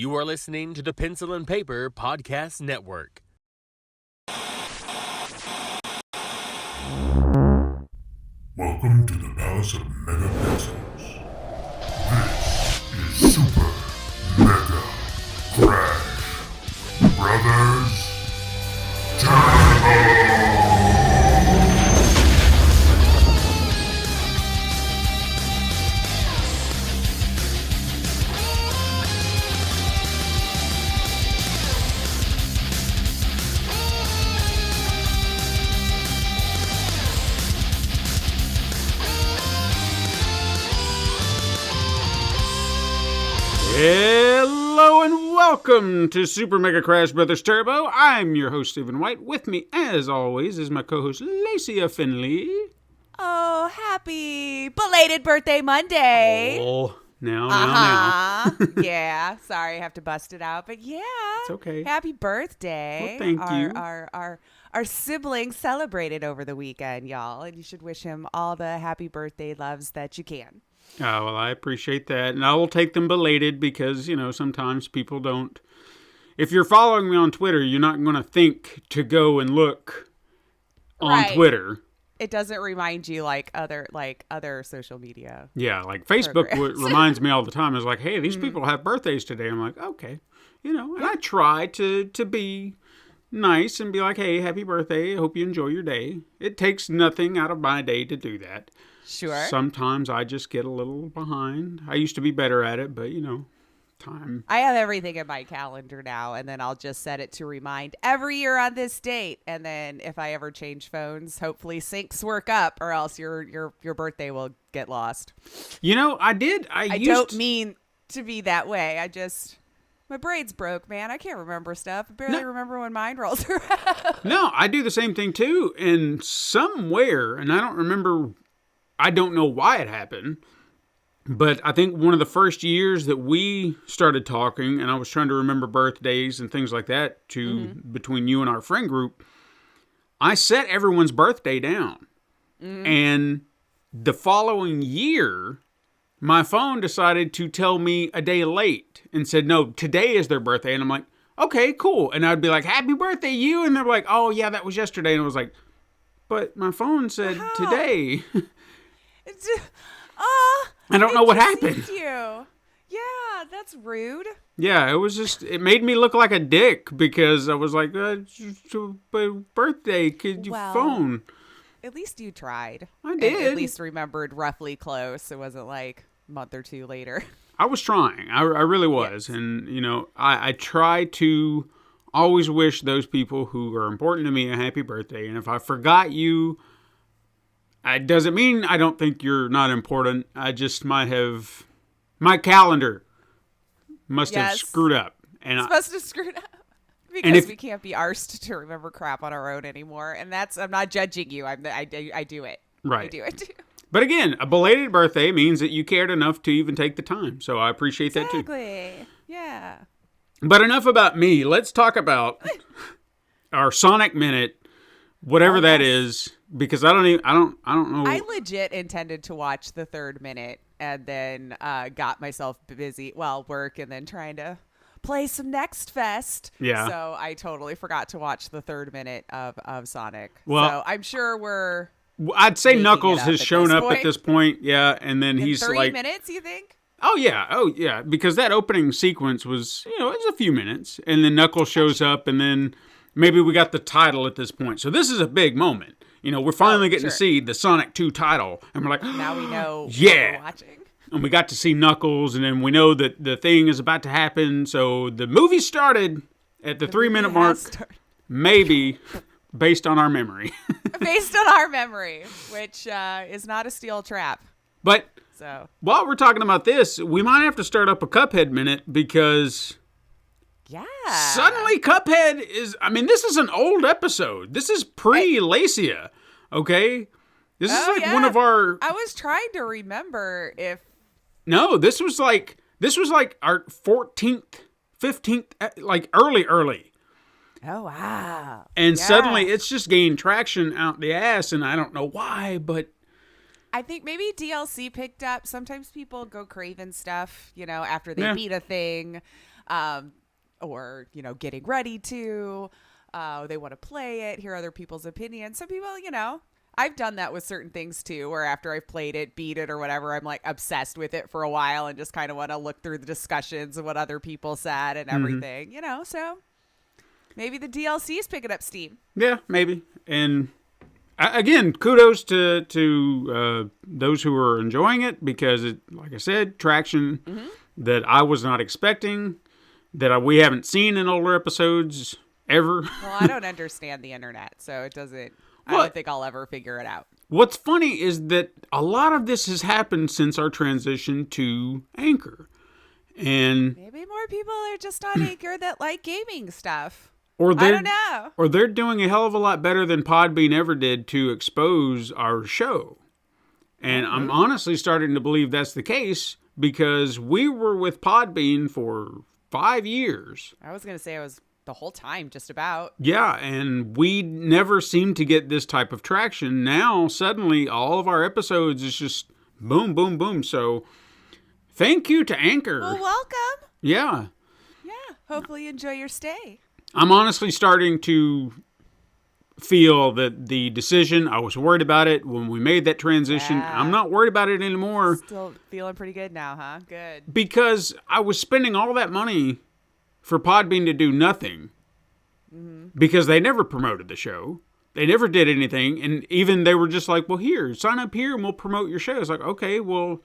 You are listening to the Pencil and Paper Podcast Network. Welcome to the Palace of Mega Pencils. This is Super Mega Crash Brothers Turbo! Hello and welcome to Super Mega Crash Brothers Turbo. I'm your host, Stephen White. With me, as always, is my co-host, Lacey Finley. Oh, happy belated birthday Monday. Oh, now. Yeah, sorry, I have to bust it out, but yeah. It's okay. Happy birthday. Well, thank you. Our sibling celebrated over the weekend, y'all, and you should wish him all the happy birthday loves that you can. Oh, well, I appreciate that. And I will take them belated because, you know, sometimes people don't. If you're following me on Twitter, you're not going to think to go and look on Twitter. It doesn't remind you like other social media. Yeah, like Facebook reminds me all the time. It's like, hey, these people have birthdays today. I'm like, okay. You know, and I try to be nice and be like, hey, happy birthday. I hope you enjoy your day. It takes nothing out of my day to do that. Sure. Sometimes I just get a little behind. I used to be better at it, but, you know, time. I have everything in my calendar now, and then I'll just set it to remind every year on this date. And then if I ever change phones, hopefully syncs work up, or else your birthday will get lost. You know, I don't mean to be that way. My braid's broke, man. I can't remember stuff. I barely remember when mine rolls around. No, I do the same thing, too. And somewhere, and I don't know why it happened, but I think one of the first years that we started talking, and I was trying to remember birthdays and things like that between you and our friend group, I set everyone's birthday down. And the following year, my phone decided to tell me a day late and said, no, today is their birthday. And I'm like, okay, cool. And I'd be like, happy birthday, you. And they're like, oh, yeah, that was yesterday. And I was like, but my phone said today. I don't know what happened. Yeah, that's rude. Yeah, it made me look like a dick because I was like, birthday, kid, your phone. At least you tried. I did. And at least remembered roughly close. It wasn't like a month or two later. I was trying. I really was. Yes. And, you know, I try to always wish those people who are important to me a happy birthday. And if I forgot you, it doesn't mean I don't think you're not important. I just my calendar must have screwed up. Must have screwed up. Because we can't be arsed to remember crap on our own anymore. And I'm not judging you. I do it. Right. I do it too. But again, a belated birthday means that you cared enough to even take the time. So I appreciate that too. Exactly. Yeah. But enough about me. Let's talk about our Sonic Minute, whatever that is. Because I don't know. I legit intended to watch the third minute and then got myself busy, work and then trying to play some Next Fest. Yeah. So I totally forgot to watch the third minute of Sonic. Well, so I'm sure I'd say Knuckles has shown up at this point. Yeah. And then he's 3 minutes, you think? Oh, yeah. Because that opening sequence was, you know, it was a few minutes. And then Knuckles shows up and then maybe we got the title at this point. So this is a big moment. You know, we're finally getting to see the Sonic 2 title. And we're like, now we know what we're watching. And we got to see Knuckles. And then we know that the thing is about to happen. So the movie started at the 3-minute mark. Maybe based on our memory. Based on our memory, which is not a steel trap. But while we're talking about this, we might have to start up a Cuphead minute because... Yeah. Suddenly Cuphead this is an old episode. This is pre-Lacia, okay? This is one of our... I was trying to remember if... No, this was like our 14th, 15th, like early. Oh, wow. And suddenly it's just gained traction out the ass, and I don't know why, but... I think maybe DLC picked up. Sometimes people go craving stuff, you know, after they beat a thing. or, you know, getting ready to. They want to play it, hear other people's opinions. Some people, you know, I've done that with certain things too, where after I've played it, beat it or whatever, I'm like obsessed with it for a while and just kind of want to look through the discussions and what other people said and everything, you know, so maybe the DLC is picking up steam. Yeah, maybe. And again, kudos to those who are enjoying it, because it, like I said, traction that I was not expecting, that we haven't seen in older episodes ever. Well, I don't understand the internet, so it doesn't. I don't think I'll ever figure it out. What's funny is that a lot of this has happened since our transition to Anchor. And maybe more people are just on Anchor that like gaming stuff. Or I don't know. Or they're doing a hell of a lot better than Podbean ever did to expose our show. And I'm honestly starting to believe that's the case, because we were with Podbean for 5 years. I was going to say it was the whole time, just about. Yeah, and we never seemed to get this type of traction. Now, suddenly, all of our episodes is just boom, boom, boom. So, thank you to Anchor. Well, welcome. Yeah. Yeah, hopefully you enjoy your stay. I'm honestly starting to feel that the decision, I was worried about it when we made that transition. Yeah. I'm not worried about it anymore. Still feeling pretty good now, huh? Good. Because I was spending all that money for Podbean to do nothing, because they never promoted the show. They never did anything. And even they were just like, well, here, sign up here and we'll promote your show. It's like, okay, well,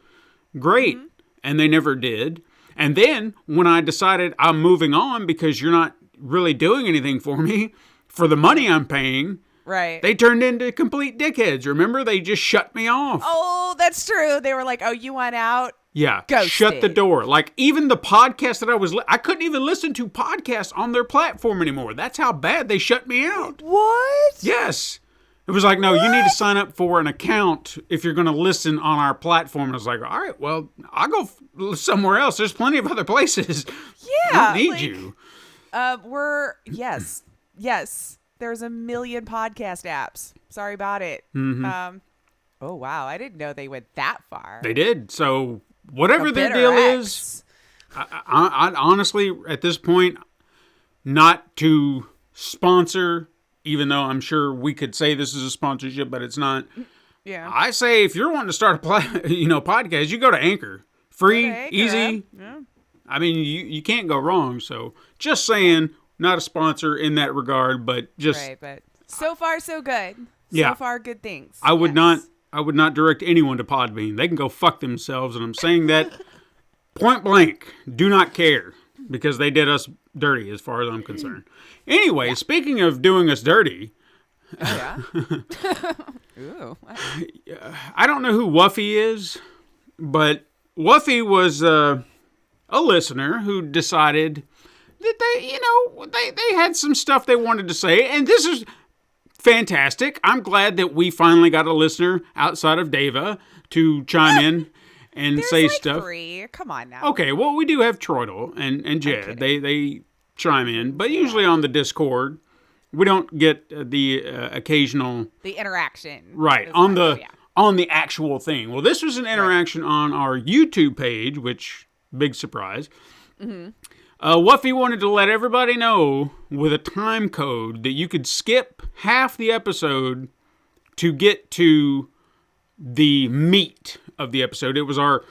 great. And they never did. And then when I decided I'm moving on because you're not really doing anything for me for the money I'm paying, right, they turned into complete dickheads. Remember? They just shut me off. Oh, that's true. They were like, oh, you want out? Yeah, Ghosted. Shut the door. Like, even the podcast that I couldn't even listen to podcasts on their platform anymore. That's how bad they shut me out. What? Yes. It was like, no, you need to sign up for an account if you're going to listen on our platform. And I was like, all right, well, I'll go somewhere else. There's plenty of other places. Yeah. I don't need you. Yes. There's a million podcast apps. Sorry about it. Oh, wow. I didn't know they went that far. They did. So whatever their deal is, I honestly, at this point, not to sponsor, even though I'm sure we could say this is a sponsorship, but it's not. Yeah. I say if you're wanting to start a podcast, you go to Anchor. Free, easy. Yeah. I mean, you can't go wrong. So just saying, not a sponsor in that regard, but just right. But so far, so good. Yeah. So far, good things. I would not direct anyone to Podbean. They can go fuck themselves, and I'm saying that point blank. Do not care, because they did us dirty as far as I'm concerned. Anyway, speaking of doing us dirty. Oh, yeah? Ooh. I don't know who Wuffy is, but Wuffy was a listener who decided that they had some stuff they wanted to say, and this is fantastic. I'm glad that we finally got a listener outside of Deva to chime in and say stuff. 3. Come on now. Okay, well, we do have Troidel and Jed. They chime in, but usually on the Discord. We don't get the occasional... The interaction. Right, on the actual thing. Well, this was an interaction on our YouTube page, which, big surprise. Wuffy wanted to let everybody know with a time code that you could skip half the episode to get to the meat of the episode. It was our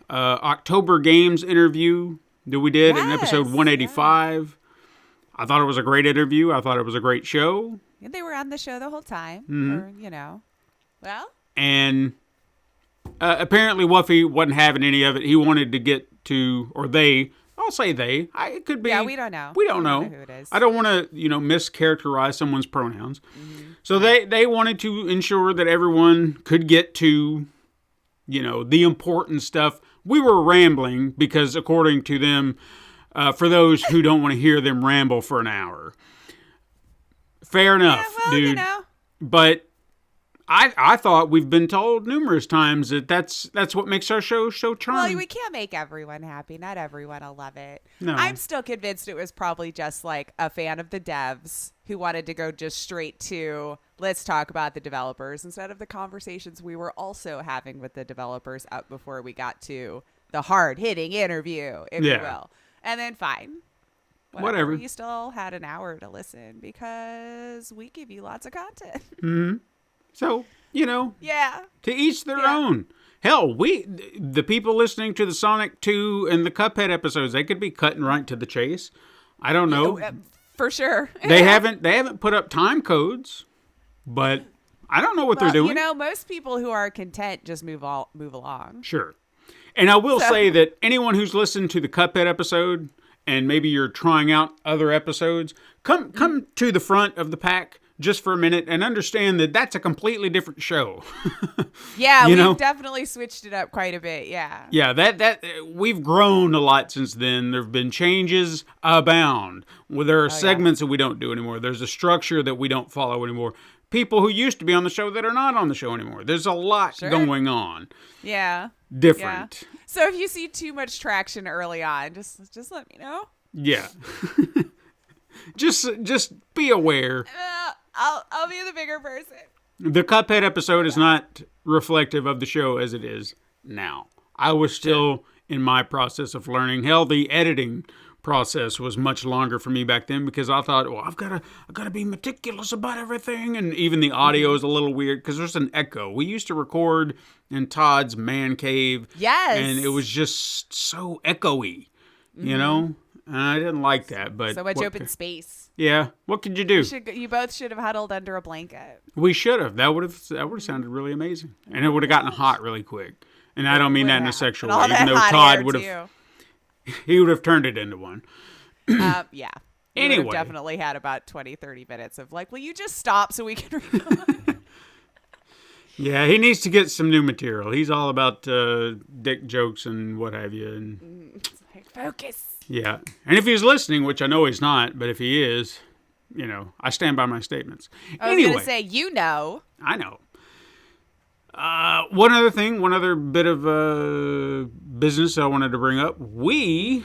October Games interview that we did in episode 185. Yeah. I thought it was a great interview. I thought it was a great show. And they were on the show the whole time. Or, well. And apparently Wuffy wasn't having any of it. He wanted to get to, or they... I'll say they. It could be. Yeah, we don't know. We don't know who it is. I don't want to, mischaracterize someone's pronouns. So they wanted to ensure that everyone could get to, the important stuff. We were rambling because, according to them, for those who don't want to hear them ramble for an hour. Fair enough, dude. But I thought we've been told numerous times that that's what makes our show charming. Well, we can't make everyone happy. Not everyone will love it. No. I'm still convinced it was probably just like a fan of the devs who wanted to go just straight to let's talk about the developers instead of the conversations we were also having with the developers up before we got to the hard-hitting interview, if you will. And then fine. whatever. You still had an hour to listen because we give you lots of content. So, Yeah. to each their own. Hell, the people listening to the Sonic 2 and the Cuphead episodes, they could be cutting right to the chase. I don't know. For sure. They haven't put up time codes, but I don't know what they're doing. Most people who are content just move along. Sure. And I will say that anyone who's listened to the Cuphead episode and maybe you're trying out other episodes, come to the front of the pack just for a minute and understand that that's a completely different show. Yeah, we've definitely switched it up quite a bit. Yeah. Yeah, that we've grown a lot since then. There've been changes abound. Well, there are segments that we don't do anymore. There's a structure that we don't follow anymore. People who used to be on the show that are not on the show anymore. There's a lot going on. Yeah. Different. Yeah. So if you see too much traction early on, just let me know. Yeah. just be aware. I'll be the bigger person. The Cuphead episode is not reflective of the show as it is now. I was still in my process of learning. Hell, the editing process was much longer for me back then because I thought, well, I've got to be meticulous about everything, and even the audio is a little weird because there's an echo. We used to record in Todd's man cave, and it was just so echoey, and I didn't like that. But so much open space. Yeah, what could you do? You both should have huddled under a blanket. We should have. That would have sounded really amazing, and it would have gotten hot really quick. And I don't mean that in a sexual way, even though Todd would have. He would have turned it into one. Yeah. Anyway. Would have definitely had about 20, 30 minutes of will you just stop so we can record? Yeah, he needs to get some new material. He's all about dick jokes and what have you. And focus. Yeah. And if he's listening, which I know he's not, but if he is, I stand by my statements. I was going to say, I know. One other bit of business I wanted to bring up. We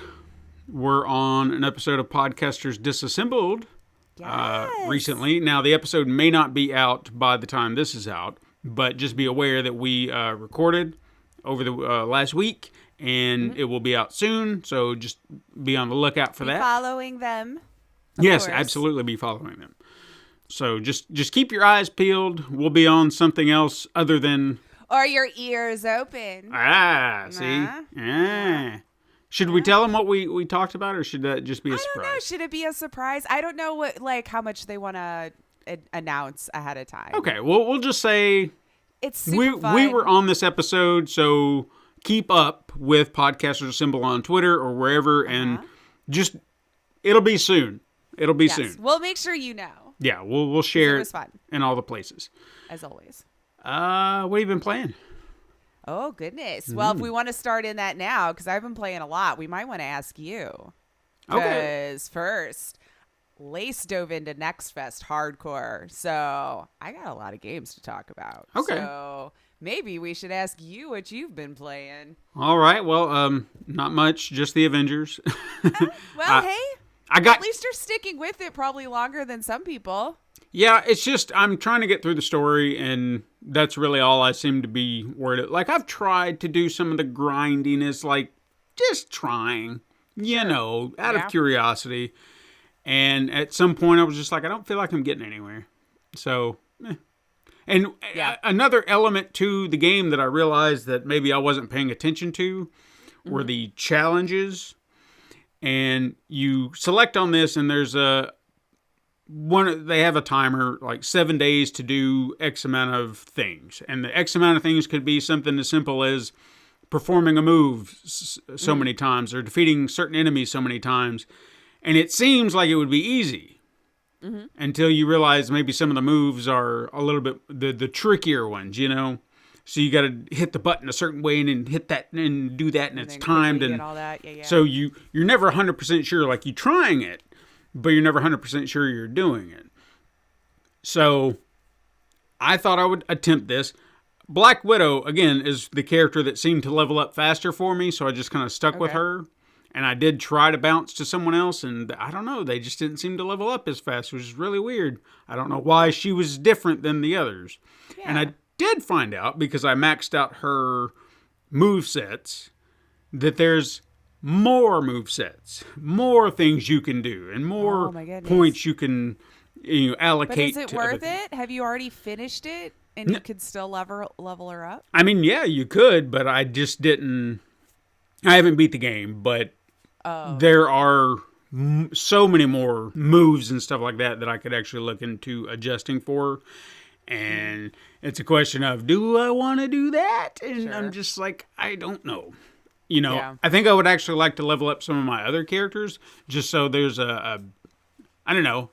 were on an episode of Podcasters Disassembled recently. Now, the episode may not be out by the time this is out, but just be aware that we recorded over the last week, and it will be out soon, so just be on the lookout for that. Following them. Yes, absolutely be following them. So just keep your eyes peeled. We'll be on something else other than... Or your ears open. See? Should we tell them what we talked about, or should that just be a surprise? I don't know. Should it be a surprise? I don't know how much they want to announce ahead of time. Okay, well, we'll just say... It's super fun. We were on this episode, so keep up with Podcasters Assemble on Twitter or wherever, and just... It'll be soon. Soon. We'll make sure you know. Yeah, we'll share it fun. in all the places. As always. What have you been playing? Oh, goodness. Well, if we want to start in that now, because I've been playing a lot, we might want to ask you. Okay. Because first, Lace dove into Next Fest hardcore. So I got a lot of games to talk about. Okay. So maybe we should ask you what you've been playing. All right. Well, not much. Just the Avengers. Hey. At least you're sticking with it probably longer than some people. Yeah, it's just I'm trying to get through the story, and that's really all I seem to be worried about. Like, I've tried to do some of the grindiness, like, just trying, out of curiosity. And at some point, I was just like, I don't feel like I'm getting anywhere. So, And another element to the game that I realized that maybe I wasn't paying attention to were the challenges. And you select on this, and there's they have a timer, like 7 days to do X amount of things. And the X amount of things could be something as simple as performing a move so many times or defeating certain enemies so many times. And it seems like it would be easy until you realize maybe some of the moves are a little bit the trickier ones, So you got to hit the button a certain way and then hit that and do that, and it's timed and all that. Yeah. So you're never 100% sure, like you're trying it, but you're never 100% sure you're doing it. So I thought I would attempt this. Black Widow, again, is the character that seemed to level up faster for me, so I just kind of stuck with her. And I did try to bounce to someone else, and I don't know, they just didn't seem to level up as fast, which is really weird. I don't know why she was different than the others. Yeah. And I did find out, because I maxed out her move sets, that there's more movesets, more things you can do, and more Oh, my goodness. points you can But allocate. is it to worth other things. it? Have you already finished it and you could still level her up? I mean, yeah, you could, but I just didn't. I haven't beat the game, but there are so many more moves and stuff like that I could actually look into adjusting for. And it's a question of, do I want to do that? And I'm just like, I don't know. Yeah. I think I would actually like to level up some of my other characters just so there's I don't know,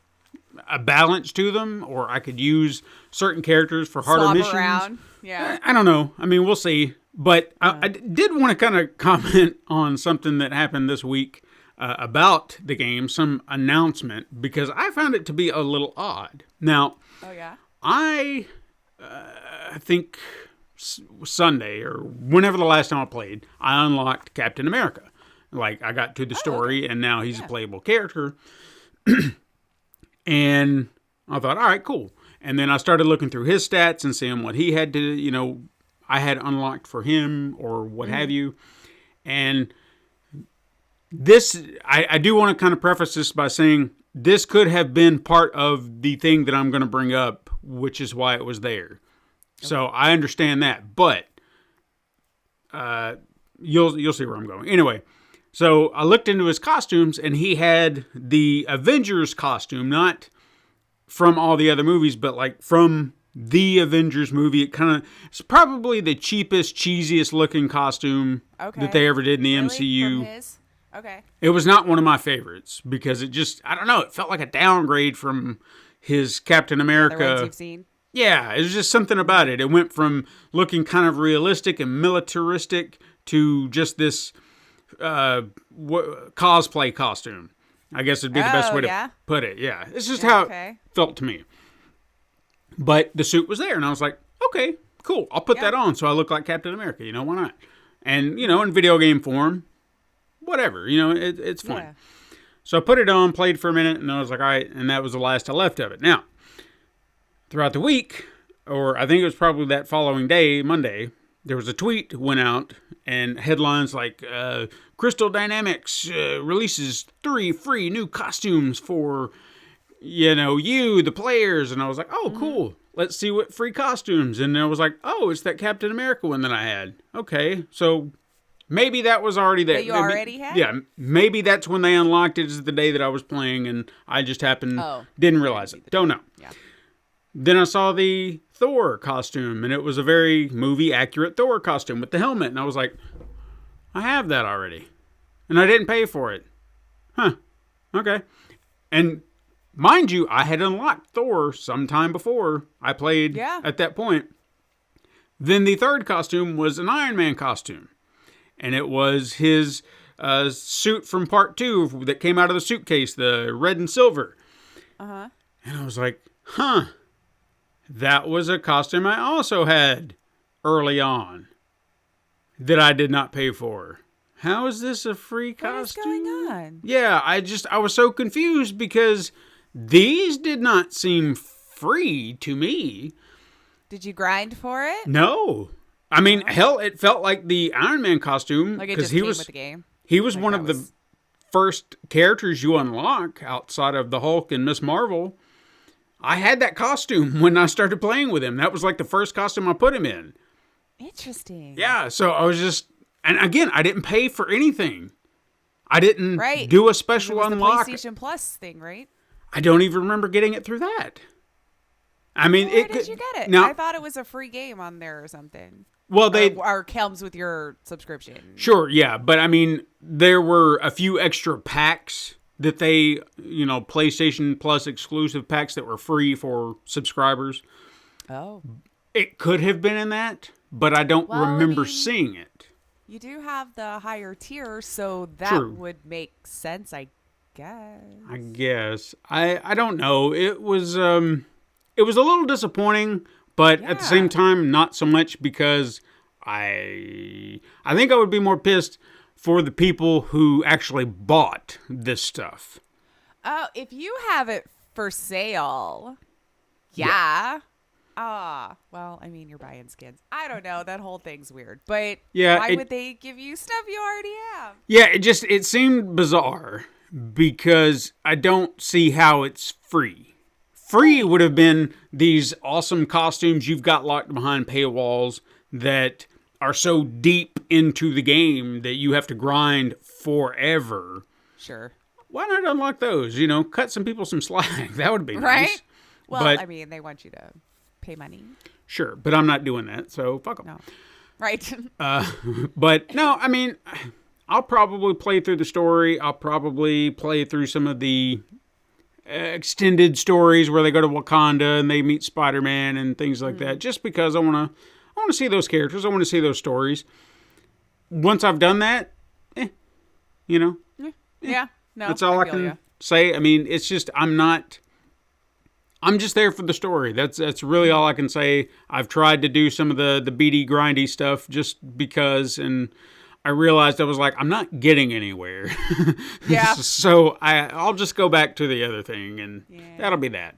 a balance to them, or I could use certain characters for harder Swap missions. around. Yeah. I don't know. I mean, we'll see. But I did want to kind of comment on something that happened this week about the game, some announcement, because I found it to be a little odd. Now, Oh, yeah? I think Sunday or whenever the last time I played, I unlocked Captain America. Like, I got to the story, and now he's a playable character. And I thought, all right, cool. And then I started looking through his stats and seeing what he had to, I had unlocked for him or what have you. And this, I do want to kind of preface this by saying this could have been part of the thing that I'm going to bring up, which is why it was there. So I understand that, but you'll see where I'm going. Anyway, so I looked into his costumes, and he had the Avengers costume, not from all the other movies, but like from the Avengers movie. It's probably the cheapest, cheesiest looking costume that they ever did in the Really? MCU. From his? Okay. It was not one of my favorites because it just, I don't know, it felt like a downgrade from his Captain America. The ones you've seen? Yeah, it was just something about it. It went from looking kind of realistic and militaristic to just this cosplay costume. I guess it'd be the best way to put it. Yeah, it's just how it felt to me. But the suit was there, and I was like, okay, cool. I'll put that on so I look like Captain America. Why not? And, in video game form, whatever. It's fun. Yeah. So I put it on, played for a minute, and I was like, all right, and that was the last I left of it. Now, throughout the week, or I think it was probably that following day, Monday, there was a tweet went out and headlines like Crystal Dynamics releases 3 free new costumes for you, the players. And I was like, oh, cool. Let's see what free costumes. And I was like, oh, it's that Captain America one that I had. Okay, so maybe that was already there. That you already had? Yeah, maybe that's when they unlocked it, is the day that I was playing, and I just didn't realize it. Don't know. Yeah. Then I saw the Thor costume, and it was a very movie-accurate Thor costume with the helmet. And I was like, I have that already. And I didn't pay for it. Huh. Okay. And mind you, I had unlocked Thor sometime before I played at that point. Then the third costume was an Iron Man costume. And it was his suit from part 2 that came out of the suitcase, the red and silver. Uh-huh. And I was like, huh. That was a costume I also had early on that I did not pay for. How is this a free costume? What is going on? Yeah, I was so confused because these did not seem free to me. Did you grind for it? No. I mean, hell, it felt like the Iron Man costume. Like it just came with the game? He was one of the first characters you unlock outside of the Hulk and Miss Marvel. I had that costume when I started playing with him. That was like the first costume I put him in. Interesting. Yeah, so I was just... And again, I didn't pay for anything. I didn't do a special unlock. The PlayStation Plus thing, right? I don't even remember getting it through that. I mean, Where did you get it? Now, I thought it was a free game on there or something. Well, or comes with your subscription. Sure, yeah, but I mean, there were a few extra packs that they, PlayStation Plus exclusive packs that were free for subscribers. Oh. It could have been in that, but I don't remember seeing it. You do have the higher tier, so that would make sense, I guess. I don't know. It was a little disappointing, but at the same time, not so much, because I think I would be more pissed for the people who actually bought this stuff. Oh, if you have it for sale, yeah. Well, I mean, you're buying skins. I don't know. That whole thing's weird. But Yeah, why would they give you stuff you already have? Yeah, it seemed bizarre because I don't see how it's free. Free would have been these awesome costumes you've got locked behind paywalls that are so deep into the game that you have to grind forever. Sure. Why not unlock those? Cut some people some slack. That would be nice. Right? Well, But- I mean, they want you to pay money. Sure, but I'm not doing that, so fuck them. No. Right. But no, I mean, I'll probably play through the story. I'll probably play through some of the extended stories where they go to Wakanda and they meet Spider-Man and things like that, just because I want to see those characters. I want to see those stories. Once I've done that, Yeah. No. that's all I feel can ya. say. I mean, it's just I'm just there for the story. That's really all I can say. I've tried to do some of the beady, grindy stuff just because, and I realized I was like, I'm not getting anywhere. Yeah. So I'll just go back to the other thing, and that'll be that.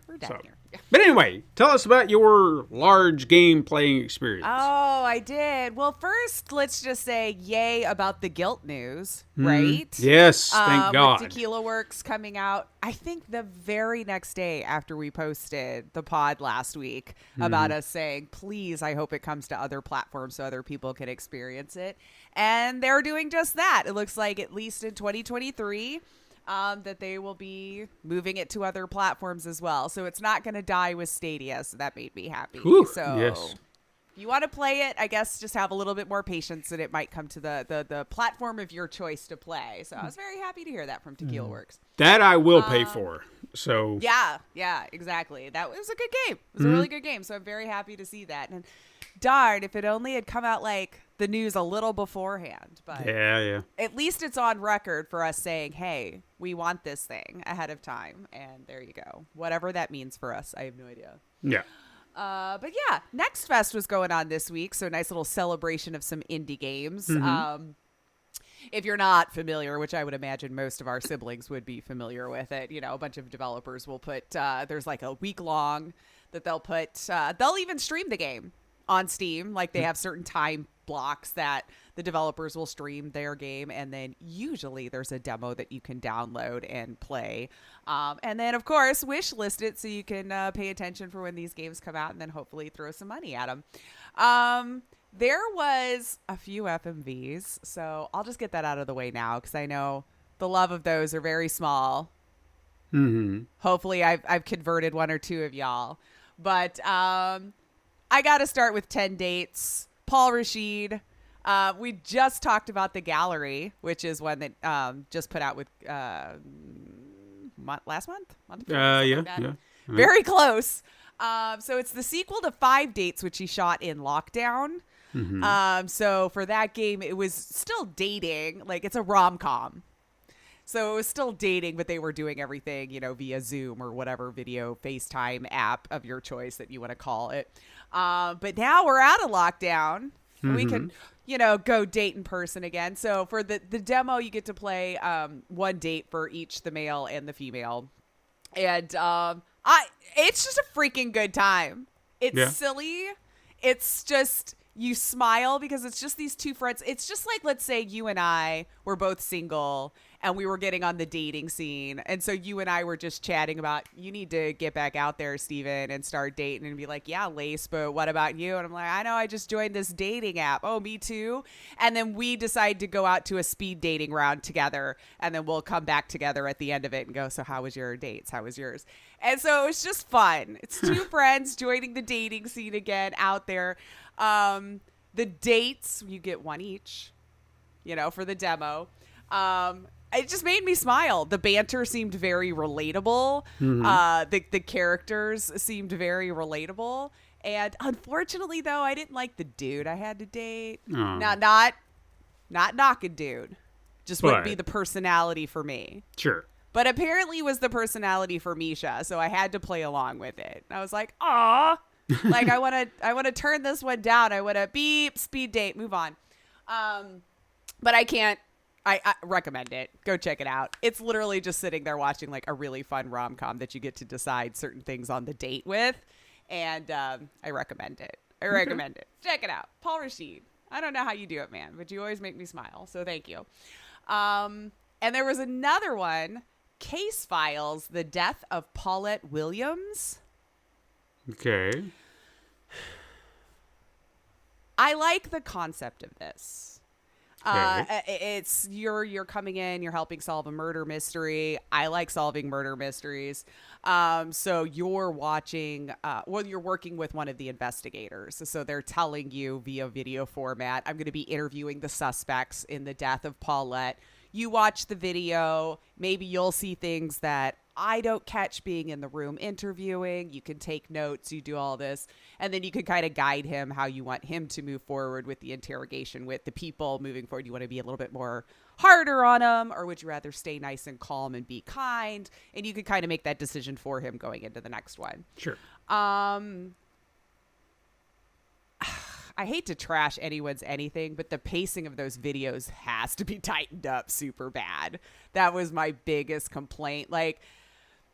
We're done here. Yeah. But anyway, tell us about your large game playing experience. Oh, I did. Well, first, let's just say yay about the guilt news, right? Yes, thank God. With Tequila Works coming out, I think the very next day after we posted the pod last week about us saying, please, I hope it comes to other platforms so other people can experience it. And they're doing just that. It looks like at least in 2023, that they will be moving it to other platforms as well. So it's not going to die with Stadia. So that made me happy. Whew, so yes. if you want to play it, I guess just have a little bit more patience and it might come to the platform of your choice to play. So I was very happy to hear that from Tequila Works. That I will pay for. So Yeah, exactly. That was a good game. It was a really good game. So I'm very happy to see that. And darn, if it only had come out like the news a little beforehand. But yeah. at least it's on record for us saying, hey, we want this thing ahead of time. And there you go. Whatever that means for us. I have no idea. Yeah. But yeah, Next Fest was going on this week. So nice little celebration of some indie games. If you're not familiar, which I would imagine most of our siblings would be familiar with it, a bunch of developers will put, there's like a week long that they'll put, they'll even stream the game on Steam. Like they have certain time blocks that the developers will stream their game. And then usually there's a demo that you can download and play. And then, of course, wish list it so you can pay attention for when these games come out and then hopefully throw some money at them. There was a few FMVs, so I'll just get that out of the way now because I know the love of those are very small. Hopefully I've converted one or two of y'all. But I got to start with 10 Dates. Paul Rashid. We just talked about The Gallery, which is one that just put out with last month? Yeah. Very close. So it's the sequel to 5 Dates, which he shot in lockdown. So for that game, it was still dating. Like it's a rom-com. So it was still dating, but they were doing everything, via Zoom or whatever video FaceTime app of your choice that you want to call it. But now we're out of lockdown. We can, go date in person again. So for the demo, you get to play one date for each the male and the female. And it's just a freaking good time. It's silly. It's just you smile because it's just these two friends. It's just like, let's say you and I were both single and we were getting on the dating scene. And so you and I were just chatting about, you need to get back out there, Steven, and start dating and be like, yeah, Lace, but what about you? And I'm like, I know, I just joined this dating app. Oh, me too. And then we decide to go out to a speed dating round together. And then we'll come back together at the end of it and go, so how was your dates? How was yours? And so it was just fun. It's two friends joining the dating scene again out there. The dates, you get one each, for the demo. It just made me smile. The banter seemed very relatable. The characters seemed very relatable. And unfortunately, though, I didn't like the dude I had to date. Now, not knocking dude. Just wouldn't be the personality for me. Sure. But apparently was the personality for Misha, so I had to play along with it. I was like, aw. Like I want to turn this one down. I want to beep, speed date, move on. But I can't. I recommend it. Go check it out. It's literally just sitting there watching like a really fun rom-com that you get to decide certain things on the date with. And I recommend it. I recommend it. Check it out. Paul Rashid. I don't know how you do it, man, but you always make me smile. So thank you. And there was another one, Case Files, The Death of Paulette Williams. Okay. I like the concept of this. Okay. It's you're coming in, you're helping solve a murder mystery. I like solving murder mysteries. So you're watching, you're working with one of the investigators. So they're telling you via video format, I'm going to be interviewing the suspects in the death of Paulette. You watch the video, maybe you'll see things that I don't catch being in the room interviewing. You can take notes, you do all this, and then you can kind of guide him how you want him to move forward with the interrogation with the people moving forward. You want to be a little bit more harder on him, or would you rather stay nice and calm and be kind? And you could kind of make that decision for him going into the next one. Sure. I hate to trash anyone's anything, but the pacing of those videos has to be tightened up super bad. That was my biggest complaint. Like,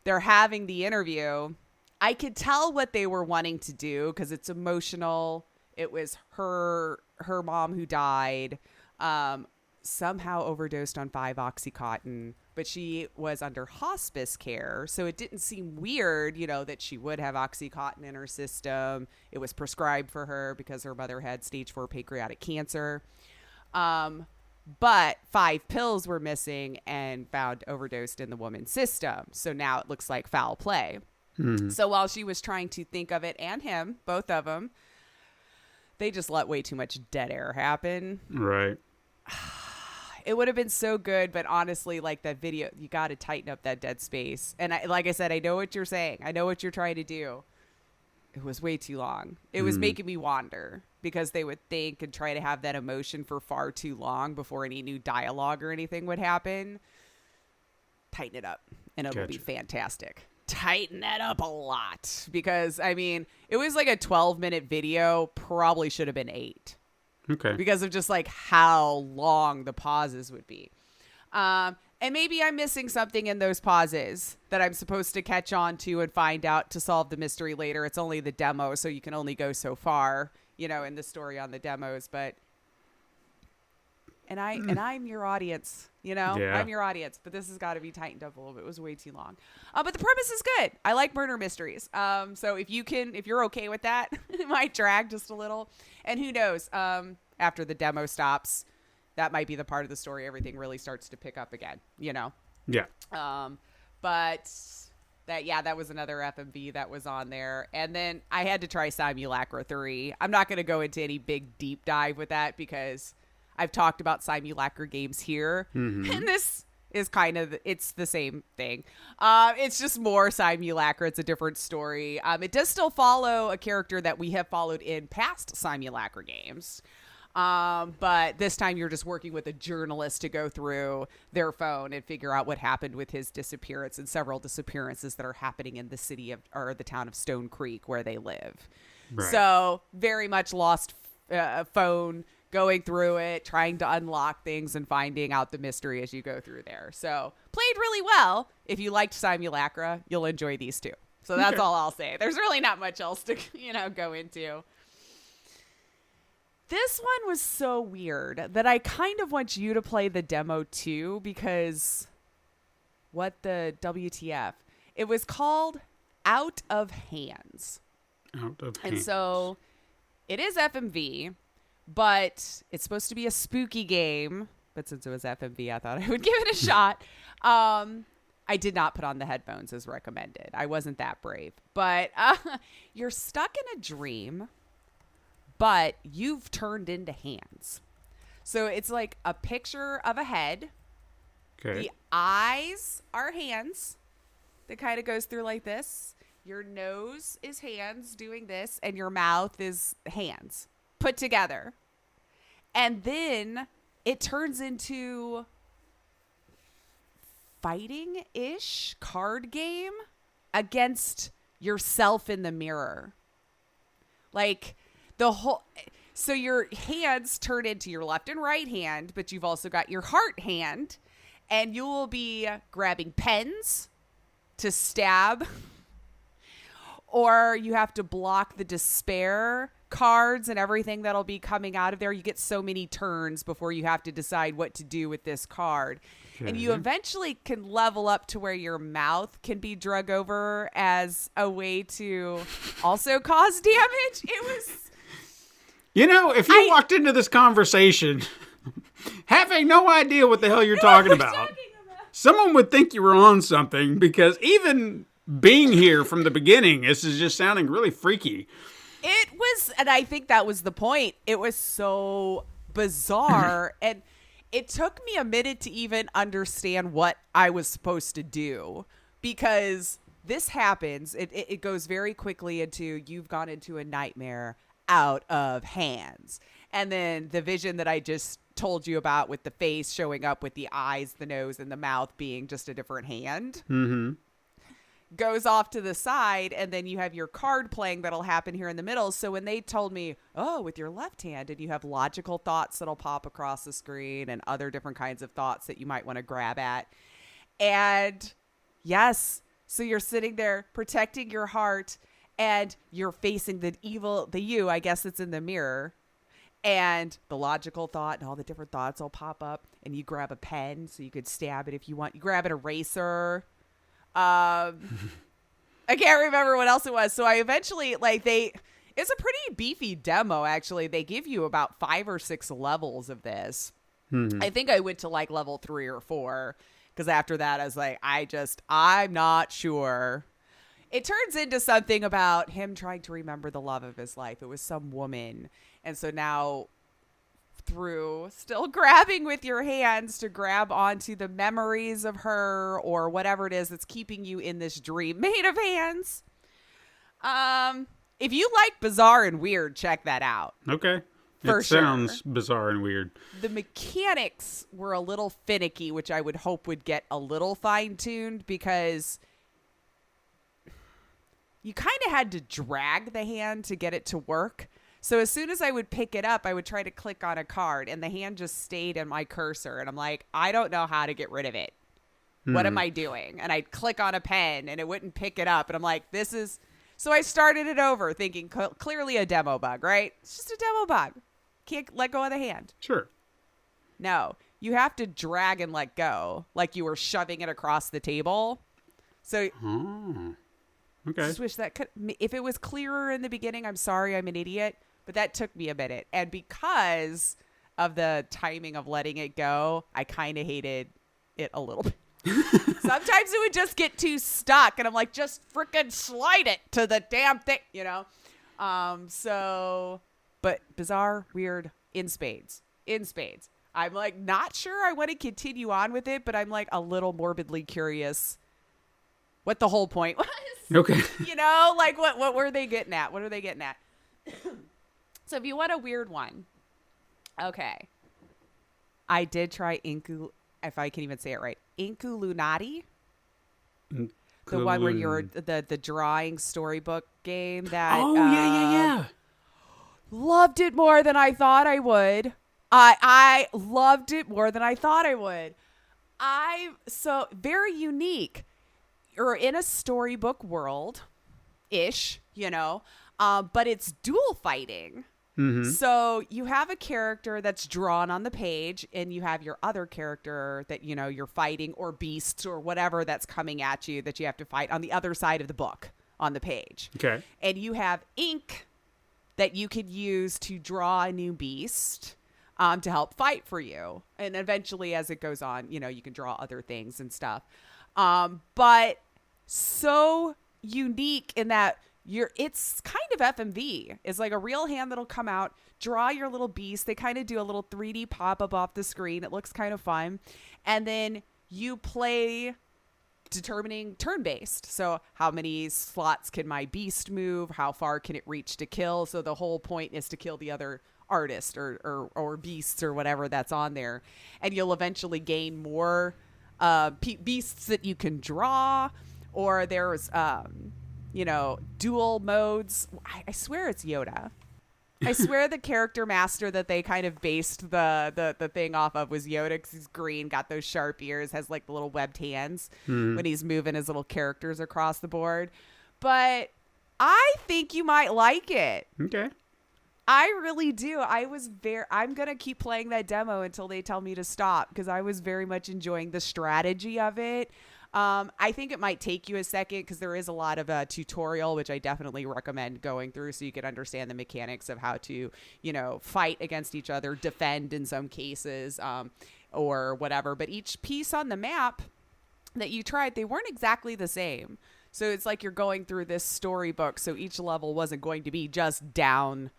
they're having the interview. I could tell what they were wanting to do because it's emotional. It was her mom who died, somehow overdosed on 5 Oxycontin, but she was under hospice care. So it didn't seem weird, that she would have Oxycontin in her system. It was prescribed for her because her mother had stage 4 pancreatic cancer. But 5 pills were missing and found overdosed in the woman's system. So now it looks like foul play. So while she was trying to think of it, and him, both of them, they just let way too much dead air happen. Right. It would have been so good, but honestly, like that video, you got to tighten up that dead space. And like I said, I know what you're saying. I know what you're trying to do. It was way too long. It was making me wander because they would think and try to have that emotion for far too long before any new dialogue or anything would happen. Tighten it up and it'll be fantastic. Tighten that up a lot because, it was like a 12-minute video, probably should have been 8. Okay. Because of just like how long the pauses would be. And maybe I'm missing something in those pauses that I'm supposed to catch on to and find out to solve the mystery later. It's only the demo, so you can only go so far, in the story on the demos. But I'm your audience, Yeah. I'm your audience. But this has got to be tightened up a little bit. It was way too long. But the premise is good. I like murder mysteries. So if you're okay with that, it might drag just a little. And who knows? After the demo stops, that might be the part of the story everything really starts to pick up again, Yeah. But that was another FMV that was on there. And then I had to try Simulacra 3. I'm not going to go into any big deep dive with that because I've talked about Simulacra games here. And this is it's the same thing. It's just more Simulacra. It's a different story. It does still follow a character that we have followed in past Simulacra games. But this time you're just working with a journalist to go through their phone and figure out what happened with his disappearance and several disappearances that are happening in the city or the town of Stone Creek where they live. Right. So very much lost phone, going through it, trying to unlock things and finding out the mystery as you go through there. So played really well. If you liked Simulacra, you'll enjoy these two. So that's all I'll say. There's really not much else to, go into. This one was so weird that I kind of want you to play the demo too, because what the WTF? It was called Out of Hands. Out of Hands. And so it is FMV, but it's supposed to be a spooky game. But since it was FMV, I thought I would give it a shot. I did not put on the headphones as recommended. I wasn't that brave. But you're stuck in a dream, but you've turned into hands. So it's like a picture of a head. Okay. The eyes are hands that kind of goes through like this. Your nose is hands doing this, and your mouth is hands put together. And then it turns into fighting-ish card game against yourself in the mirror. Like so your hands turn into your left and right hand, but you've also got your heart hand, and you will be grabbing pens to stab or you have to block the despair cards and everything that'll be coming out of there. You get so many turns before you have to decide what to do with this card. And you eventually can level up to where your mouth can be drug over as a way to also cause damage. It was... if you walked into this conversation having no idea what the hell you're talking about, someone would think you were on something, because even being here from the beginning, this is just sounding really freaky. It was, and I think that was the point. It was so bizarre, and it took me a minute to even understand what I was supposed to do, because this happens. It goes very quickly into, you've gone into a nightmare out of hands. And then the vision that I just told you about with the face showing up with the eyes, the nose, and the mouth being just a different hand. Mm-hmm. Goes off to the side, and then you have your card playing that'll happen here in the middle. So when they told me, with your left hand, and you have logical thoughts that'll pop across the screen and other different kinds of thoughts that you might want to grab at. And yes, so you're sitting there protecting your heart, and you're facing the you, I guess it's in the mirror. And the logical thought and all the different thoughts will pop up, and you grab a pen so you could stab it if you want. You grab an eraser. I can't remember what else it was. So I eventually, it's a pretty beefy demo, actually. They give you about 5 or 6 levels of this. I think I went to level 3 or 4, because after that I was like, I'm not sure. It turns into something about him trying to remember the love of his life. It was some woman. And so now, through still grabbing with your hands to grab onto the memories of her or whatever it is that's keeping you in this dream made of hands. If you like bizarre and weird, check that out. Okay. It sounds bizarre and weird. The mechanics were a little finicky, which I would hope would get a little fine-tuned, because you kind of had to drag the hand to get it to work. So as soon as I would pick it up, I would try to click on a card, and the hand just stayed in my cursor. And I'm like, I don't know how to get rid of it. What am I doing? And I'd click on a pen, and it wouldn't pick it up. And I'm like, this is... So I started it over, thinking clearly a demo bug, right? It's just a demo bug. Can't let go of the hand. Sure. No, you have to drag and let go, like you were shoving it across the table. So... Okay. I just wish that could... If it was clearer in the beginning, I'm sorry, I'm an idiot. But that took me a minute. And because of the timing of letting it go, I kind of hated it a little bit. Sometimes it would just get too stuck. And I'm like, just freaking slide it to the damn thing, But bizarre, weird, in spades. In spades. I'm not sure I want to continue on with it, but I'm a little morbidly curious what the whole point was. Okay. What were they getting at? What are they getting at? So if you want a weird one, okay. I did try Inku, if I can even say it right, Inkulunati. The one where you're the drawing storybook game that. Oh, yeah. Loved it more than I thought I would. I loved it more than I thought I would. So very unique. You're in a storybook world-ish, but it's dual fighting. Mm-hmm. So you have a character that's drawn on the page, and you have your other character that, you're fighting, or beasts or whatever that's coming at you that you have to fight on the other side of the book on the page. Okay. And you have ink that you could use to draw a new beast to help fight for you. And eventually, as it goes on, you can draw other things and stuff. But so unique in that it's kind of FMV. It's like a real hand that'll come out, draw your little beast. They kind of do a little 3D pop-up off the screen. It looks kind of fun. And then you play determining turn-based. So how many slots can my beast move? How far can it reach to kill? So the whole point is to kill the other artist or beasts or whatever that's on there. And you'll eventually gain more beasts that you can draw, or there's dual modes. I swear it's Yoda. I swear the character master that they kind of based the thing off of was Yoda, because he's green, got those sharp ears, has the little webbed hands when he's moving his little characters across the board. But I think you might like it. Okay. I really do. I'm going to keep playing that demo until they tell me to stop because I was very much enjoying the strategy of it. I think it might take you a second because there is a lot of a tutorial, which I definitely recommend going through so you can understand the mechanics of how to, fight against each other, defend in some cases, or whatever. But each piece on the map that you tried, they weren't exactly the same. So it's like you're going through this storybook. So each level wasn't going to be just down,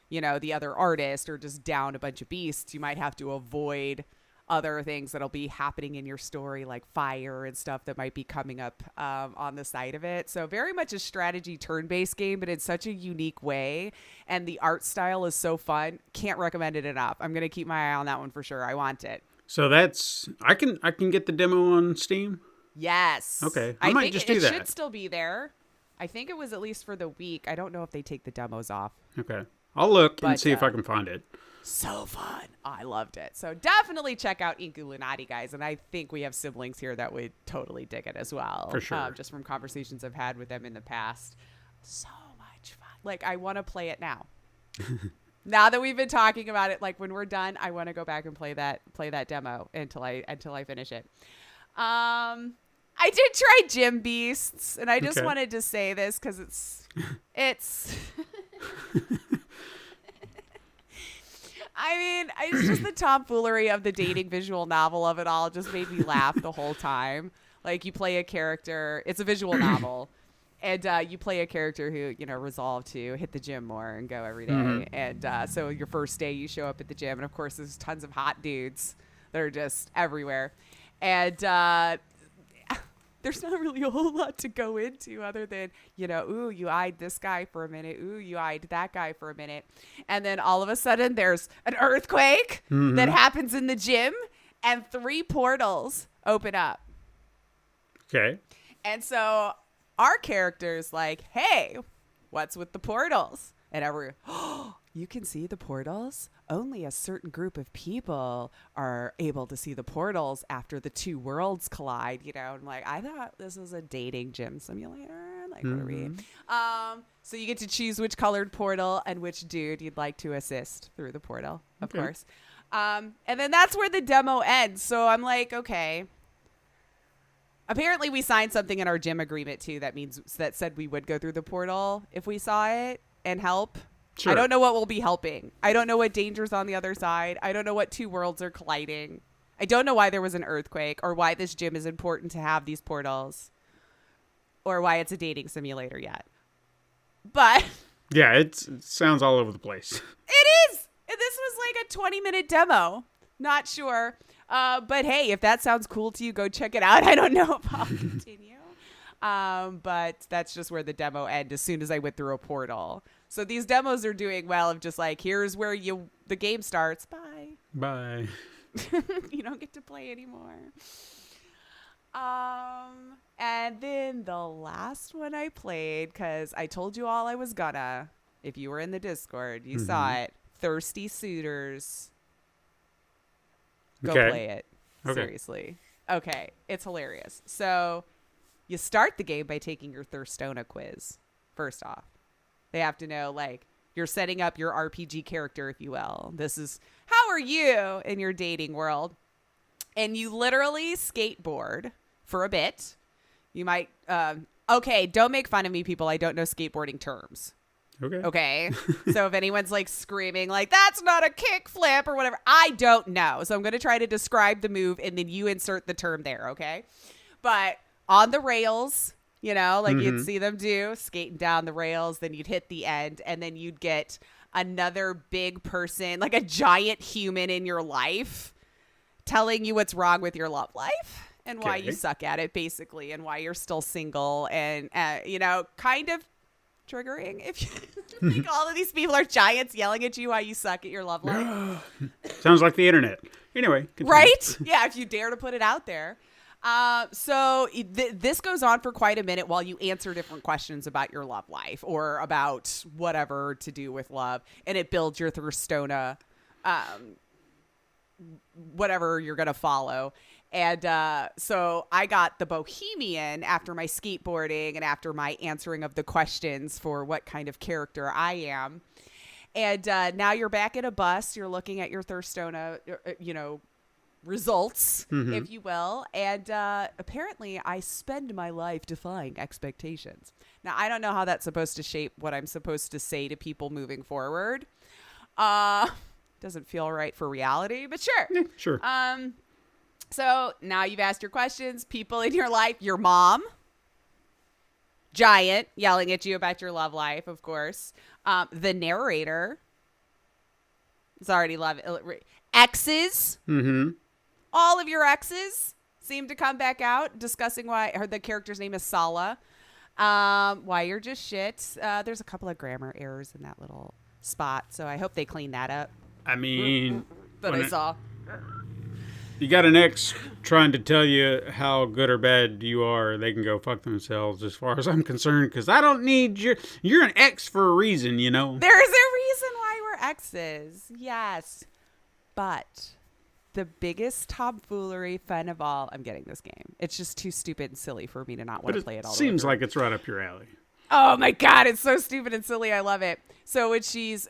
the other artist or just down a bunch of beasts. You might have to avoid other things that'll be happening in your story, like fire and stuff that might be coming up on the side of it. So very much a strategy turn-based game, but in such a unique way. And the art style is so fun. Can't recommend it enough. I'm going to keep my eye on that one for sure. I want it. So I can get the demo on Steam? Yes. Okay. I might just do that. It should still be there. I think it was at least for the week. I don't know if they take the demos off. Okay. I'll look and see if I can find it. So fun. I loved it. So definitely check out Illuminati, guys. And I think we have siblings here that would totally dig it as well. For sure. Just from conversations I've had with them in the past. So much fun. Like, I want to play it now. Now that we've been talking about it, like when we're done, I want to go back and play that demo until I finish it. I did try Gym Beasts, and I just wanted to say this because it's I mean, it's just the tomfoolery of the dating visual novel of it all just made me laugh the whole time. Like, you play a character, it's a visual novel, and you play a character who, resolved to hit the gym more and go every day. Mm-hmm. And so your first day you show up at the gym, and of course there's tons of hot dudes that are just everywhere. And there's not really a whole lot to go into other than, ooh, you eyed this guy for a minute. Ooh, you eyed that guy for a minute. And then all of a sudden there's an earthquake that happens in the gym and 3 portals open up. Okay. And so our character's like, hey, what's with the portals? And everyone, oh, you can see the portals? Only a certain group of people are able to see the portals after the 2 worlds collide, I'm like, I thought this was a dating gym simulator. Like, what are we? So you get to choose which colored portal and which dude you'd like to assist through the portal, of course. And then that's where the demo ends. So I'm like, okay. Apparently we signed something in our gym agreement too that said we would go through the portal if we saw it and help. Sure. I don't know what will be helping. I don't know what danger's on the other side. I don't know what 2 worlds are colliding. I don't know why there was an earthquake or why this gym is important to have these portals or why it's a dating simulator yet. But yeah, it sounds all over the place. It is. And this was like a 20-minute demo. Not sure. But hey, if that sounds cool to you, go check it out. I don't know if I'll continue. But that's just where the demo ended as soon as I went through a portal. So these demos are doing well of just like, here's where the game starts. Bye. Bye. You don't get to play anymore. And then the last one I played, because I told you all I was gonna, if you were in the Discord, you saw it. Thirsty Suitors. Go play it. Seriously. Okay. It's hilarious. So you start the game by taking your Thirstona quiz, first off. They have to know, like, you're setting up your RPG character, if you will. This is, how are you in your dating world? And you literally skateboard for a bit. You might, okay, don't make fun of me, people. I don't know skateboarding terms. Okay. So if anyone's like screaming like, that's not a kick flip or whatever, I don't know. So I'm going to try to describe the move and then you insert the term there. Okay. But on the rails, like you'd see them do, skating down the rails, then you'd hit the end and then you'd get another big person, like a giant human in your life telling you what's wrong with your love life and why you suck at it basically and why you're still single and, kind of triggering if you think all of these people are giants yelling at you why you suck at your love life. Sounds like the internet. Anyway. Continue. Right? Yeah, if you dare to put it out there. So this goes on for quite a minute while you answer different questions about your love life or about whatever to do with love. And it builds your Thirstona, whatever you're going to follow. And so I got the bohemian after my skateboarding and after my answering of the questions for what kind of character I am. And now you're back at a bus. You're looking at your Thirstona, results, if you will. And apparently I spend my life defying expectations. Now, I don't know how that's supposed to shape what I'm supposed to say to people moving forward. Doesn't feel right for reality, but sure. Yeah, sure. So now you've asked your questions. People in your life, your mom, giant, yelling at you about your love life, of course. The narrator. It's already love it. Exes. Mm-hmm. All of your exes seem to come back out discussing why the character's name is Sala. Why you're just shit. There's a couple of grammar errors in that little spot, so I hope they clean that up. I mean, That I saw. You got an ex trying to tell you how good or bad you are, they can go fuck themselves as far as I'm concerned, because I don't need you're an ex for a reason, you know? There's a reason why we're exes. Yes. But the biggest tomfoolery fun of all, I'm getting this game. It's just too stupid and silly for me to not want to play it all the way seems through. like it's right up your alley. Oh my God, it's so stupid and silly. I love it. So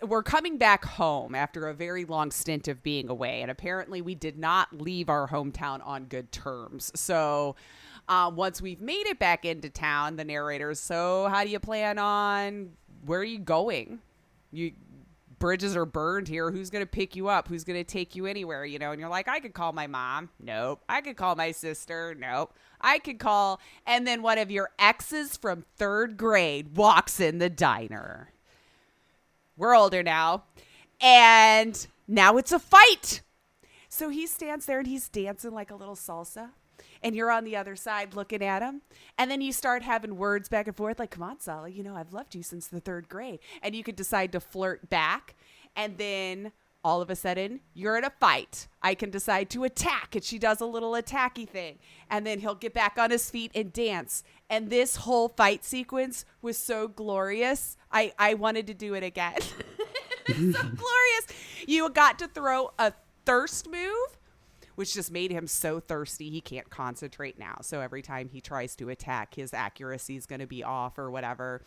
we're coming back home after a very long stint of being away. And apparently we did not leave our hometown on good terms. So once we've made it back into town, the narrator's, so how do you plan on, where are you going? Bridges are burned here. Who's going to pick you up? Who's going to take you anywhere? You know, and you're like, I could call my mom. Nope. I could call my sister. Nope. I could call. And then one of your exes from 3rd grade walks in the diner. We're older now. And now it's a fight. So he stands there and he's dancing like a little salsa. And you're on the other side looking at him. And then you start having words back and forth like, come on, Sally, you know, I've loved you since the 3rd grade. And you could decide to flirt back. And then all of a sudden, you're in a fight. I can decide to attack. And she does a little attacky thing. And then he'll get back on his feet and dance. And this whole fight sequence was so glorious. I wanted to do it again. It's so glorious. You got to throw a thirst move, which just made him so thirsty he can't concentrate now. So every time he tries to attack, his accuracy is going to be off or whatever.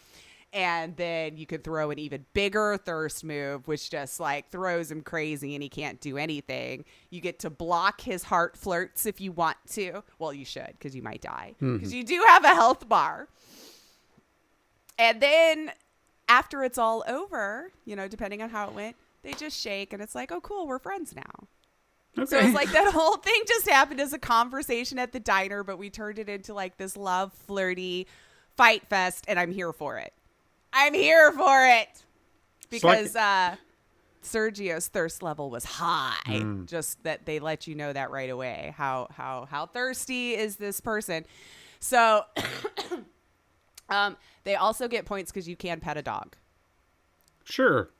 And then you could throw an even bigger thirst move, which just like throws him crazy and he can't do anything. You get to block his heart flirts if you want to. Well, you should, because you might die. Because you do have a health bar. And then after it's all over, you know, depending on how it went, they just shake and it's like, oh, cool, we're friends now. Okay. So it's like that whole thing just happened as a conversation at the diner, but we turned it into like this love, flirty fight fest, and I'm here for it. I'm here for it because Sergio's thirst level was high. Just that they let you know that right away. How thirsty is this person? So they also get points because you can pet a dog. Sure.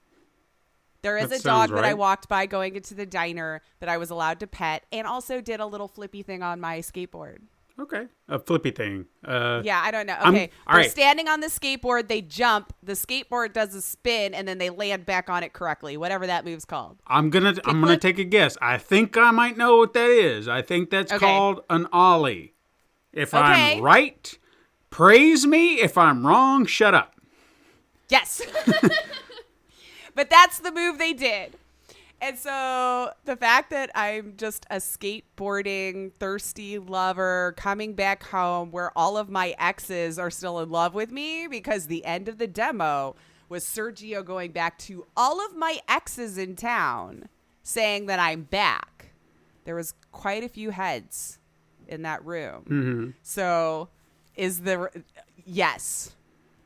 There is a dog that I walked by going into the diner that I was allowed to pet, and also did a little flippy thing on my skateboard. Okay. A flippy thing. Yeah, I don't know. Okay. They're standing on the skateboard, they jump, the skateboard does a spin, and then they land back on it correctly, whatever that move's called. I'm gonna take a guess. I think I might know what that is. I think that's called an ollie. If I'm right, praise me. If I'm wrong, shut up. Yes. But that's the move they did. And so the fact that I'm just a skateboarding, thirsty lover coming back home where all of my exes are still in love with me, because the end of the demo was Sergio going back to all of my exes in town saying that I'm back. There was quite a few heads in that room. Mm-hmm. So yes.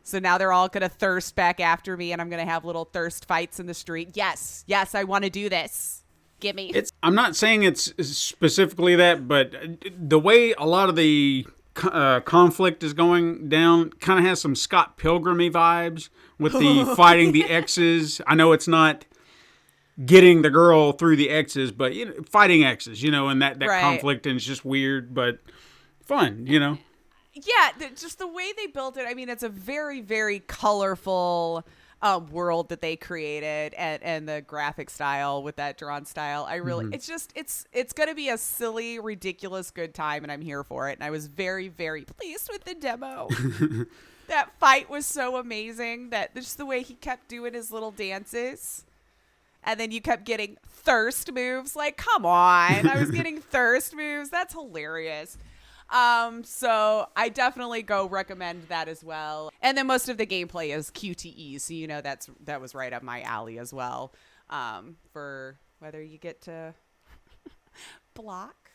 So now they're all going to thirst back after me, and I'm going to have little thirst fights in the street. Yes, I want to do this. Get me. I'm not saying it's specifically that, but the way a lot of the conflict is going down kind of has some Scott Pilgrim-y vibes with the fighting the exes. I know it's not getting the girl through the exes, but you know, fighting exes, you know, and that right. Conflict, and it's just weird, but fun, you know. Yeah, just the way they built it. I mean, it's a very, very colorful world that they created and the graphic style with that drawn style. I really, it's going to be a silly, ridiculous good time, and I'm here for it. And I was very, very pleased with the demo. That fight was so amazing, that just the way he kept doing his little dances. And then you kept getting thirst moves. Like, come on. I was getting thirst moves. That's hilarious. So I definitely go recommend that as well. And then most of the gameplay is QTE. So, that was right up my alley as well. For whether you get to block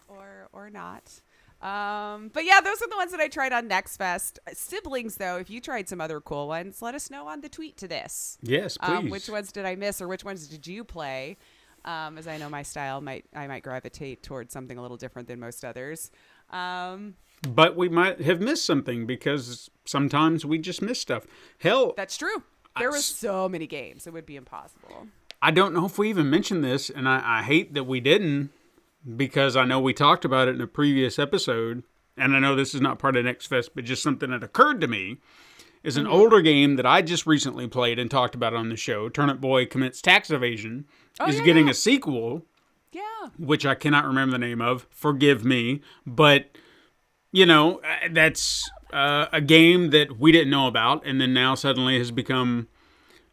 or not. But yeah, those are the ones that I tried on Next Fest. Siblings, though, if you tried some other cool ones, let us know on the tweet to this. Yes, please. Which ones did I miss, or which ones did you play? As I know my style I might gravitate towards something a little different than most others. But we might have missed something, because sometimes we just miss stuff. Hell, that's true. There were so many games, it would be impossible. I don't know if we even mentioned this, and I hate that we didn't, because I know we talked about it in a previous episode, and I know this is not part of Next Fest, but just something that occurred to me, is an older game that I just recently played and talked about on the show. Turnip Boy Commits Tax Evasion is getting a sequel, which I cannot remember the name of. Forgive me. But, that's a game that we didn't know about, and then now suddenly has become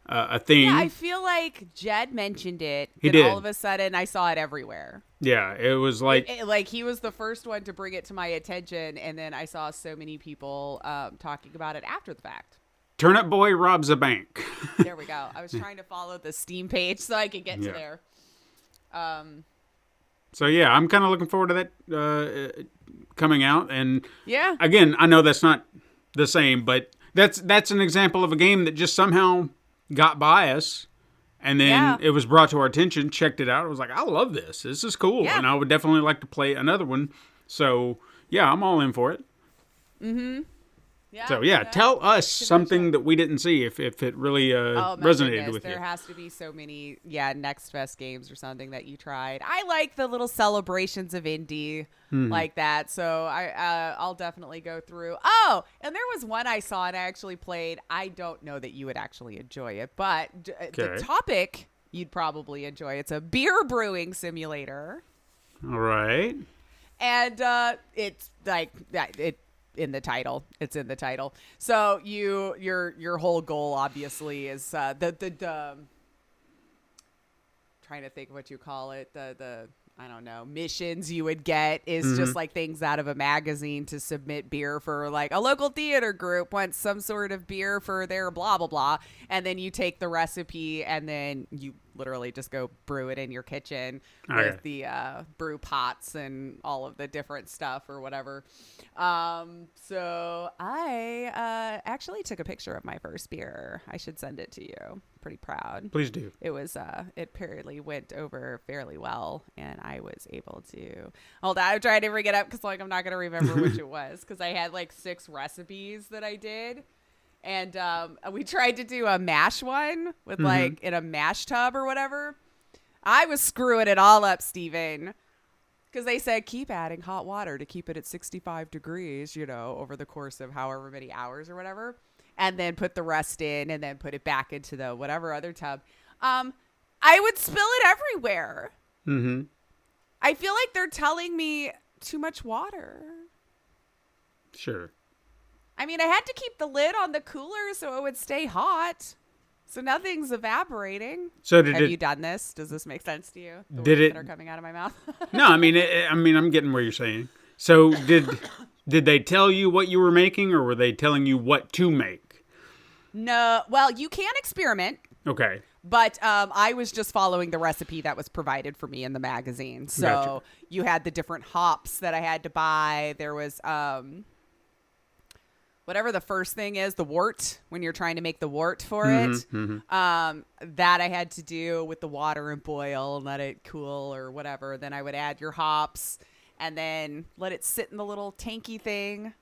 a thing. Yeah, I feel like Jed mentioned it. He did. All of a sudden, I saw it everywhere. Yeah, it was like... like, he was the first one to bring it to my attention, and then I saw so many people talking about it after the fact. Turnip Boy robs a bank. There we go. I was trying to follow the Steam page so I could get to there. So, yeah, I'm kind of looking forward to that coming out. And, again, I know that's not the same, but that's an example of a game that just somehow got by us. And then it was brought to our attention, checked it out. I was like, I love this. This is cool. Yeah. And I would definitely like to play another one. So, yeah, I'm all in for it. Mm-hmm. Yeah, so, tell us something that we didn't see if it really resonated with you. There has to be so many, Next Fest games or something that you tried. I like the little celebrations of indie like that. So I'll definitely go through. Oh, and there was one I saw and I actually played. I don't know that you would actually enjoy it, but the topic you'd probably enjoy. It's a beer brewing simulator. All right. And it's like it. In the title, it's in the title. So your whole goal obviously is the trying to think of what you call it, the I don't know, missions you would get is just like things out of a magazine to submit beer for, like a local theater group wants some sort of beer for their blah blah blah, and then you take the recipe and then you literally just go brew it in your kitchen with the brew pots and all of the different stuff or whatever. So I actually took a picture of my first beer. I should send it to you. Pretty proud. Please do. It was it apparently went over fairly well, and I was able to hold on. I'm trying to bring it up because I'm not gonna remember which it was, because I had like 6 recipes that I did. And we tried to do a mash one with like in a mash tub or whatever. I was screwing it all up, Steven. Because they said keep adding hot water to keep it at 65 degrees, over the course of however many hours or whatever. And then put the rest in and then put it back into the whatever other tub. I would spill it everywhere. Mm-hmm. I feel like they're telling me too much water. Sure. I mean, I had to keep the lid on the cooler so it would stay hot. So nothing's evaporating. So have you done this? Does this make sense to you? The words that are coming out of my mouth? No, I mean, I'm getting where you're saying. So did they tell you what you were making, or were they telling you what to make? No. Well, you can experiment. Okay. But I was just following the recipe that was provided for me in the magazine. So you had the different hops that I had to buy. There was whatever the first thing is, the wort, when you're trying to make the wort for it. That I had to do with the water and boil and let it cool or whatever. Then I would add your hops and then let it sit in the little tanky thing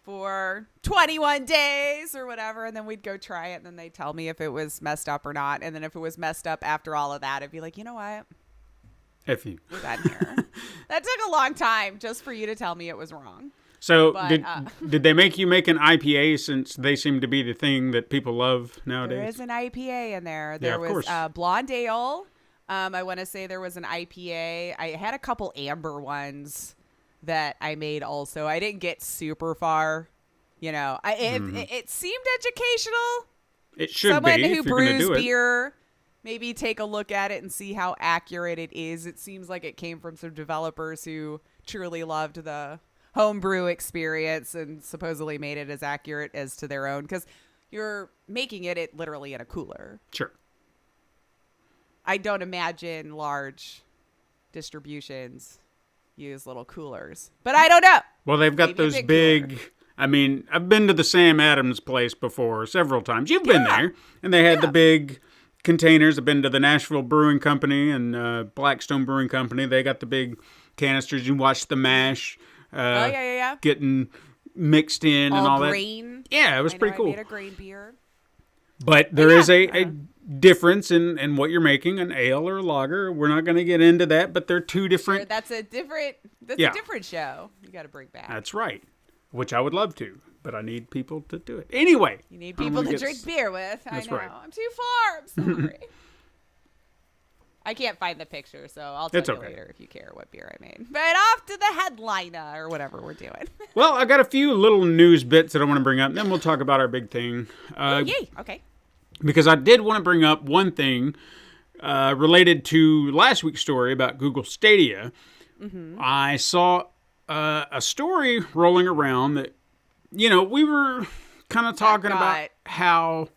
for 21 days or whatever, and then we'd go try it, and then they'd tell me if it was messed up or not. And then if it was messed up after all of that, I'd be like, you know what? F you. We're done here. That took a long time just for you to tell me it was wrong. So But, did they make you make an IPA, since they seem to be the thing that people love nowadays? There is an IPA in there. There of was course. Blonde Ale. I want to say there was an IPA. I had a couple amber ones that I made also. I didn't get super far. You know, it seemed educational. It should Someone be who if you're going to brews do it. beer, maybe take a look at it and see how accurate it is. It seems like it came from some developers who truly loved the homebrew experience and supposedly made it as accurate as to their own, because you're making it literally in a cooler. Sure. I don't imagine large distributions use little coolers, but I don't know. Well, they've got Maybe a those big big. cooler. I mean, I've been to the Sam Adams place before several times. You've been there, and they had the big containers. I've been to the Nashville Brewing Company and Blackstone Brewing Company. They got the big canisters. You watch the mash getting mixed in and all grain. that. Yeah, it was pretty cool. I made a grain beer. But there is a difference in what you're making, an ale or a lager. We're not going to get into that, but they're two different. Sure, that's a different show. You got to bring back. That's right. Which I would love to, but I need people to do it. Anyway. You need people to drink beer with. That's I know. right. I'm too far. I'm sorry. I can't find the picture, so I'll tell you later if you care what beer I made. But off to the headliner or whatever we're doing. Well, I got a few little news bits that I want to bring up, and then we'll talk about our big thing. Yay. Okay. Because I did want to bring up one thing related to last week's story about Google Stadia. Mm-hmm. I saw a story rolling around that, we were kind of talking about how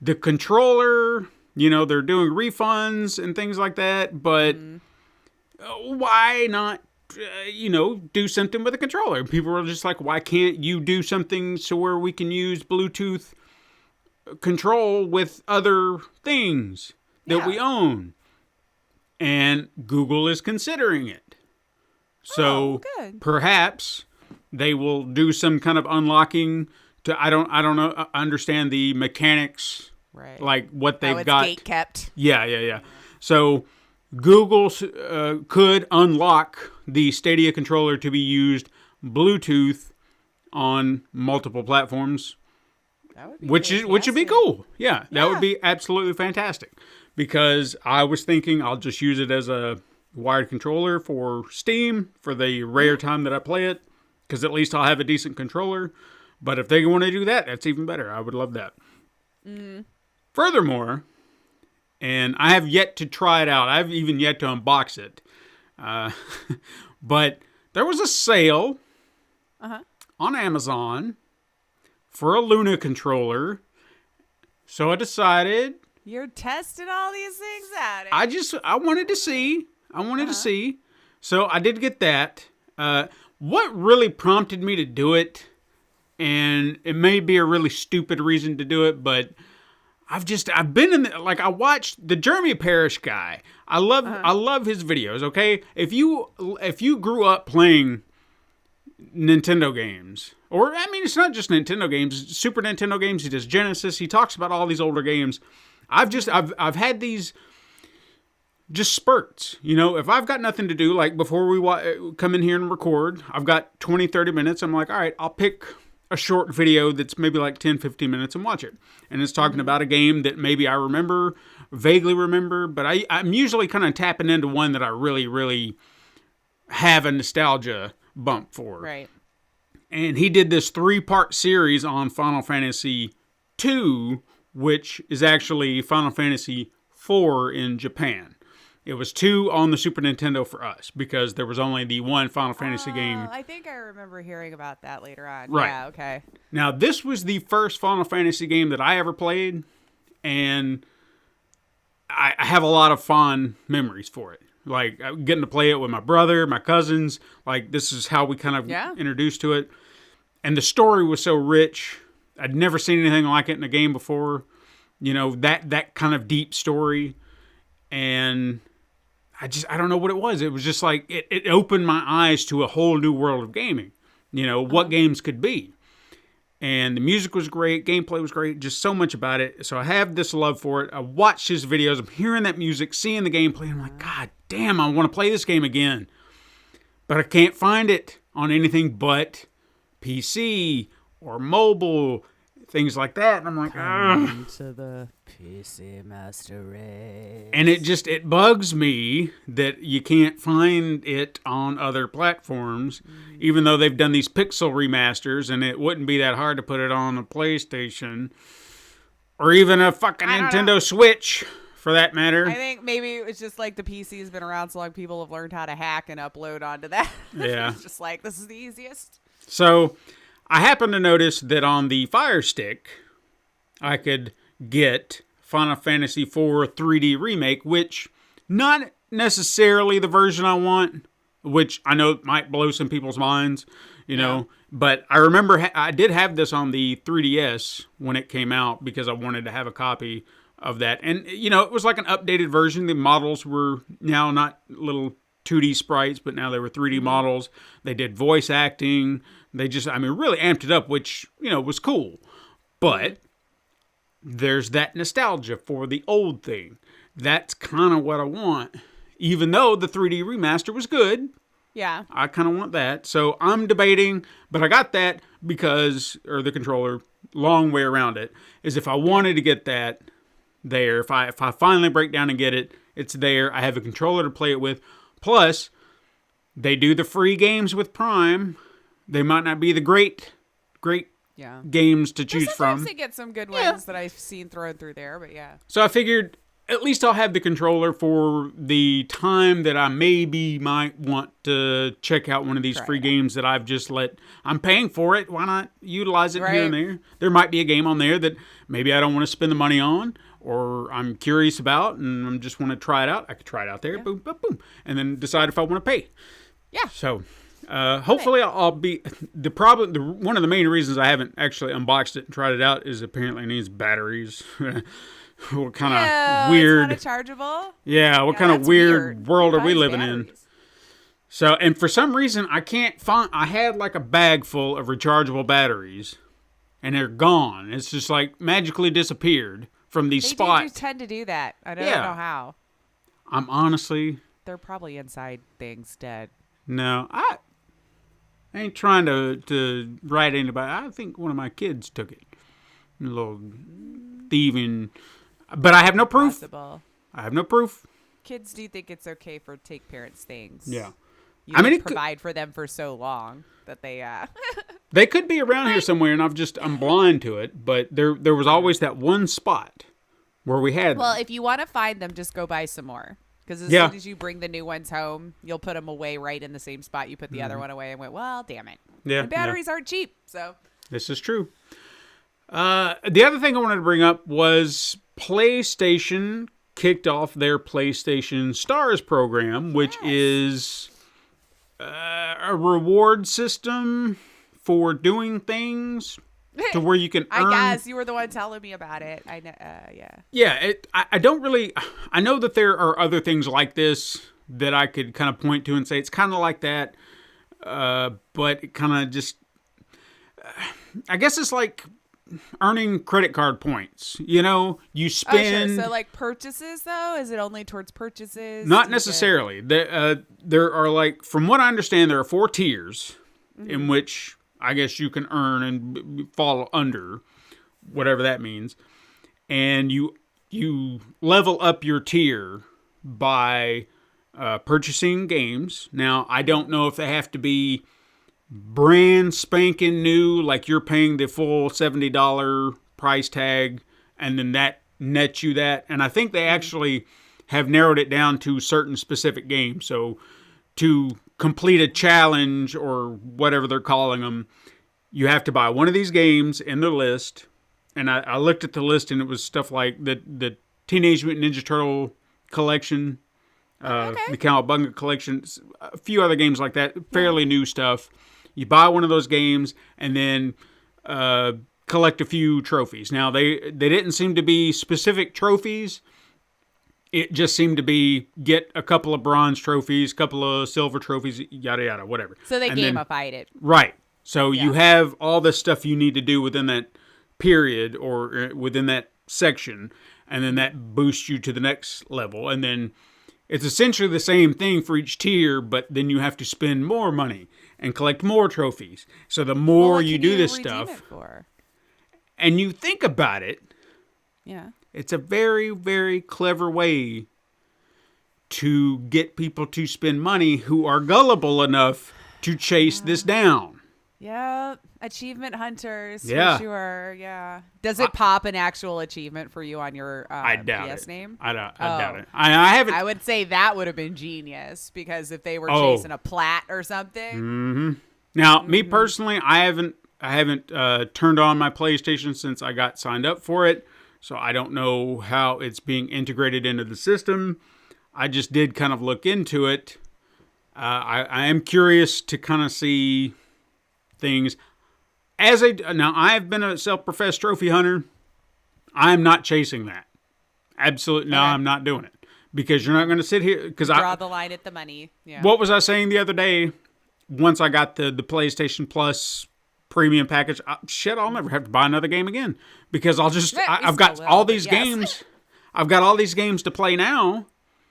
the controller, they're doing refunds and things like that, but why not, do something with a controller? And people were just like, why can't you do something so where we can use Bluetooth control with other things that we own? And Google is considering it. So perhaps they will do some kind of unlocking to, I don't know, understand the mechanics, right? Like what they've it's got. Gate kept. Yeah. So Google could unlock the Stadia controller to be used Bluetooth on multiple platforms, which would be cool. Yeah, that would be absolutely fantastic. Because I was thinking I'll just use it as a wired controller for Steam for the rare time that I play it, because at least I'll have a decent controller. But if they want to do that, that's even better. I would love that. Furthermore, and I have yet to try it out. I've even yet to unbox it. But there was a sale on Amazon for a Luna controller. So I decided... You're testing all these things out. I wanted to see. To see. So I did get that. What really prompted me to do it, and it may be a really stupid reason to do it, but I've been in I watched the Jeremy Parish guy. I love his videos, okay? If you grew up playing Nintendo games, or it's not just Nintendo games, it's Super Nintendo games, he does Genesis, he talks about all these older games. I've had these just spurts, if I've got nothing to do, like before we come in here and record, I've got 20, 30 minutes. I'm like, all right, I'll pick a short video that's maybe like 10, 15 minutes and watch it. And it's talking about a game that maybe I vaguely remember, but I'm usually kind of tapping into one that I really, really have a nostalgia bump for. Right. And he did this 3-part series on Final Fantasy II, which is actually Final Fantasy IV in Japan. It was 2 on the Super Nintendo for us, because there was only the one Final Fantasy game. I think I remember hearing about that later on. Right. Yeah, okay. Now, this was the first Final Fantasy game that I ever played, and I have a lot of fond memories for it. Like, getting to play it with my brother, my cousins. Like, this is how we kind of introduced to it. And the story was so rich. I'd never seen anything like it in a game before. That kind of deep story. And I don't know what it was. It was just like, it opened my eyes to a whole new world of gaming. What games could be. And the music was great. Gameplay was great. Just so much about it. So I have this love for it. I watched his videos. I'm hearing that music, seeing the gameplay. And I'm like, God damn, I want to play this game again. But I can't find it on anything but PC or mobile, things like that. And I'm like, ugh. To the PC Master Race. And it bugs me that you can't find it on other platforms, even though they've done these pixel remasters, and it wouldn't be that hard to put it on a PlayStation or even a fucking Nintendo Switch, for that matter. I think maybe it's just like the PC has been around so long, people have learned how to hack and upload onto that. Yeah. It's just like, this is the easiest. So I happened to notice that on the Fire Stick, I could get Final Fantasy IV 3D Remake, which not necessarily the version I want, which I know might blow some people's minds, you know. But I remember I did have this on the 3DS when it came out because I wanted to have a copy of that. And, you know, it was like an updated version. The models were now not little 2D sprites, but now they were 3D models. They did voice acting. They just, really amped it up, which, was cool. But there's that nostalgia for the old thing. That's kind of what I want. Even though the 3D remaster was good. Yeah. I kind of want that. So I'm debating, but I got that because, or the controller, long way around it, is if I wanted to get that there, if I finally break down and get it, it's there. I have a controller to play it with. Plus, they do the free games with Prime. They might not be the great games to choose from. Sometimes they get some good ones that I've seen thrown through there, but yeah. So I figured at least I'll have the controller for the time that I might want to check out one of these free games that I've just I'm paying for it. Why not utilize it here and there? There might be a game on there that maybe I don't want to spend the money on, or I'm curious about and I just want to try it out. I could try it out there, boom, boom, boom, and then decide if I want to pay. Yeah. So hopefully I'll be the problem. One of the main reasons I haven't actually unboxed it and tried it out is apparently it needs batteries. What kind of weird? It's not chargeable. Yeah, what kind of weird world are we living in? So, and for some reason, I can't find. I had like a bag full of rechargeable batteries, and they're gone. It's just like magically disappeared from these spots. They do tend to do that. I don't know how. I'm honestly. They're probably inside things dead. No, I ain't trying to write anybody. I think one of my kids took it. A little thieving. But I have no proof. Possible. I have no proof. Kids do think it's okay for take parents' things. Yeah. You provide for them for so long that they they could be around here somewhere and I'm blind to it, but there was always that one spot where we had Well, if you want to find them, just go buy some more. Because as soon as you bring the new ones home, you'll put them away right in the same spot you put the other one away and went, well, damn it. Yeah. The batteries aren't cheap, so. This is true. The other thing I wanted to bring up was PlayStation kicked off their PlayStation Stars program, which is a reward system for doing things to where you can earn. I guess you were the one telling me about it. I know. Yeah. Yeah. I don't really. I know that there are other things like this that I could kind of point to and say it's kind of like that, but it kind of just. I guess it's like earning credit card points. You spend. Oh, sure. So like purchases though, is it only towards purchases? Not necessarily. There are like, from what I understand, there are 4 tiers in which I guess you can earn and fall under, whatever that means, and you level up your tier by purchasing games. Now I don't know if they have to be brand spanking new, like you're paying the full $70 price tag, and then that nets you that. And I think they actually have narrowed it down to certain specific games. So to complete a challenge or whatever they're calling them, you have to buy one of these games in the list. And I looked at the list, and it was stuff like the Teenage Mutant Ninja Turtle collection, the Cowabunga collection, a few other games like that, fairly new stuff. You buy one of those games and then collect a few trophies. Now, they didn't seem to be specific trophies. It just seemed to be get a couple of bronze trophies, a couple of silver trophies, yada, yada, whatever. So they gamified it. Right. So you have all the stuff you need to do within that period or within that section, and then that boosts you to the next level. And then it's essentially the same thing for each tier, but then you have to spend more money. and collect more trophies. So the Well, more what you can do you this redeem stuff, it for? and you think about it, Yeah. it's a very, very clever way to get people to spend money who are gullible enough to chase this down. Yeah, achievement hunters Yeah. for sure. Yeah. Does it pop an actual achievement for you on your I doubt PS it. name? I doubt Oh. it. I haven't. I would say that would have been genius because if they were Oh. chasing a plat or something. Now, me personally, I haven't turned on my PlayStation since I got signed up for it, so I don't know how it's being integrated into the system. I just did kind of look into it. I am curious to kind of see things. Now, I have been a self-professed trophy hunter. I'm not chasing that. Absolutely, no, Okay. I'm not doing it because you're not going to sit here because Draw the line at the money. Yeah. What was I saying the other day? Once I got the PlayStation Plus premium package, I'll never have to buy another game again because I've got still all will, but these yes. games. I've got all these games to play now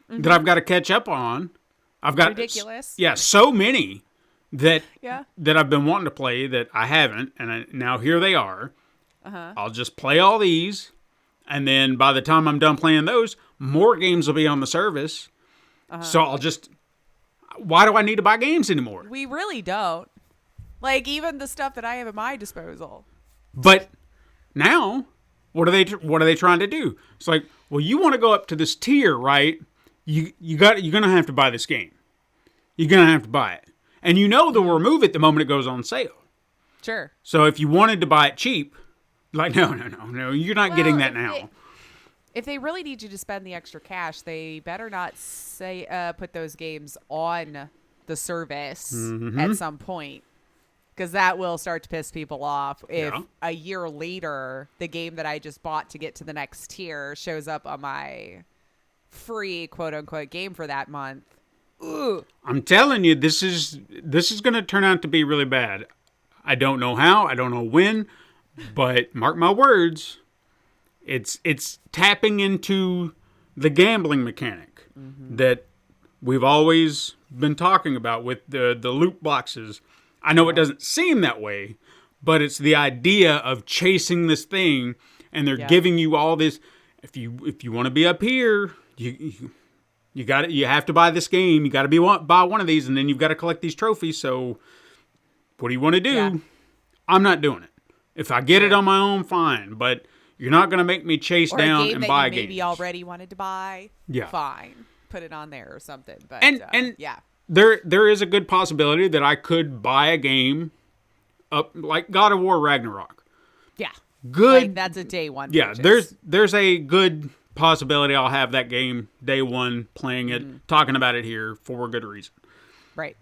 that I've got to catch up on. I've got Ridiculous. Yeah, so many that Yeah. that I've been wanting to play that I haven't, and now here they are. I'll just play all these, and then by the time I'm done playing those, more games will be on the service. So I'll just. Why do I need to buy games anymore? We really don't. Like even the stuff that I have at my disposal. But now, what are they trying to do? It's like, well, you want to go up to this tier, right? You're gonna have to buy this game. You're gonna have to buy it, and they'll remove it the moment it goes on sale. Sure. So if you wanted to buy it cheap, like no, you're not getting that Well, now. If they really need you to spend the extra cash, they better not put those games on the service at some point. Because that will start to piss people off if a year later the game that I just bought to get to the next tier shows up on my free quote unquote game for that month. Ooh. I'm telling you, this is going to turn out to be really bad. I don't know how, I don't know when, but mark my words, it's tapping into the gambling mechanic that we've always been talking about with the loot boxes. I know it doesn't seem that way, but it's the idea of chasing this thing, and they're giving you all this. If you want to be up here, you have to buy this game. You got to buy one of these, and then you've got to collect these trophies. So, what do you want to do? Yeah. I'm not doing it. If I get it on my own, fine. But you're not going to make me chase Or down a game and that buy you maybe games. already wanted to buy. Yeah. Fine. Put it on there or something. But And yeah. There is a good possibility that I could buy a game up like God of War Ragnarok. Yeah. Good. Like, that's a day one. Yeah, purchase. there's a good possibility I'll have that game day one, playing it, talking about it here for a good reason. Right.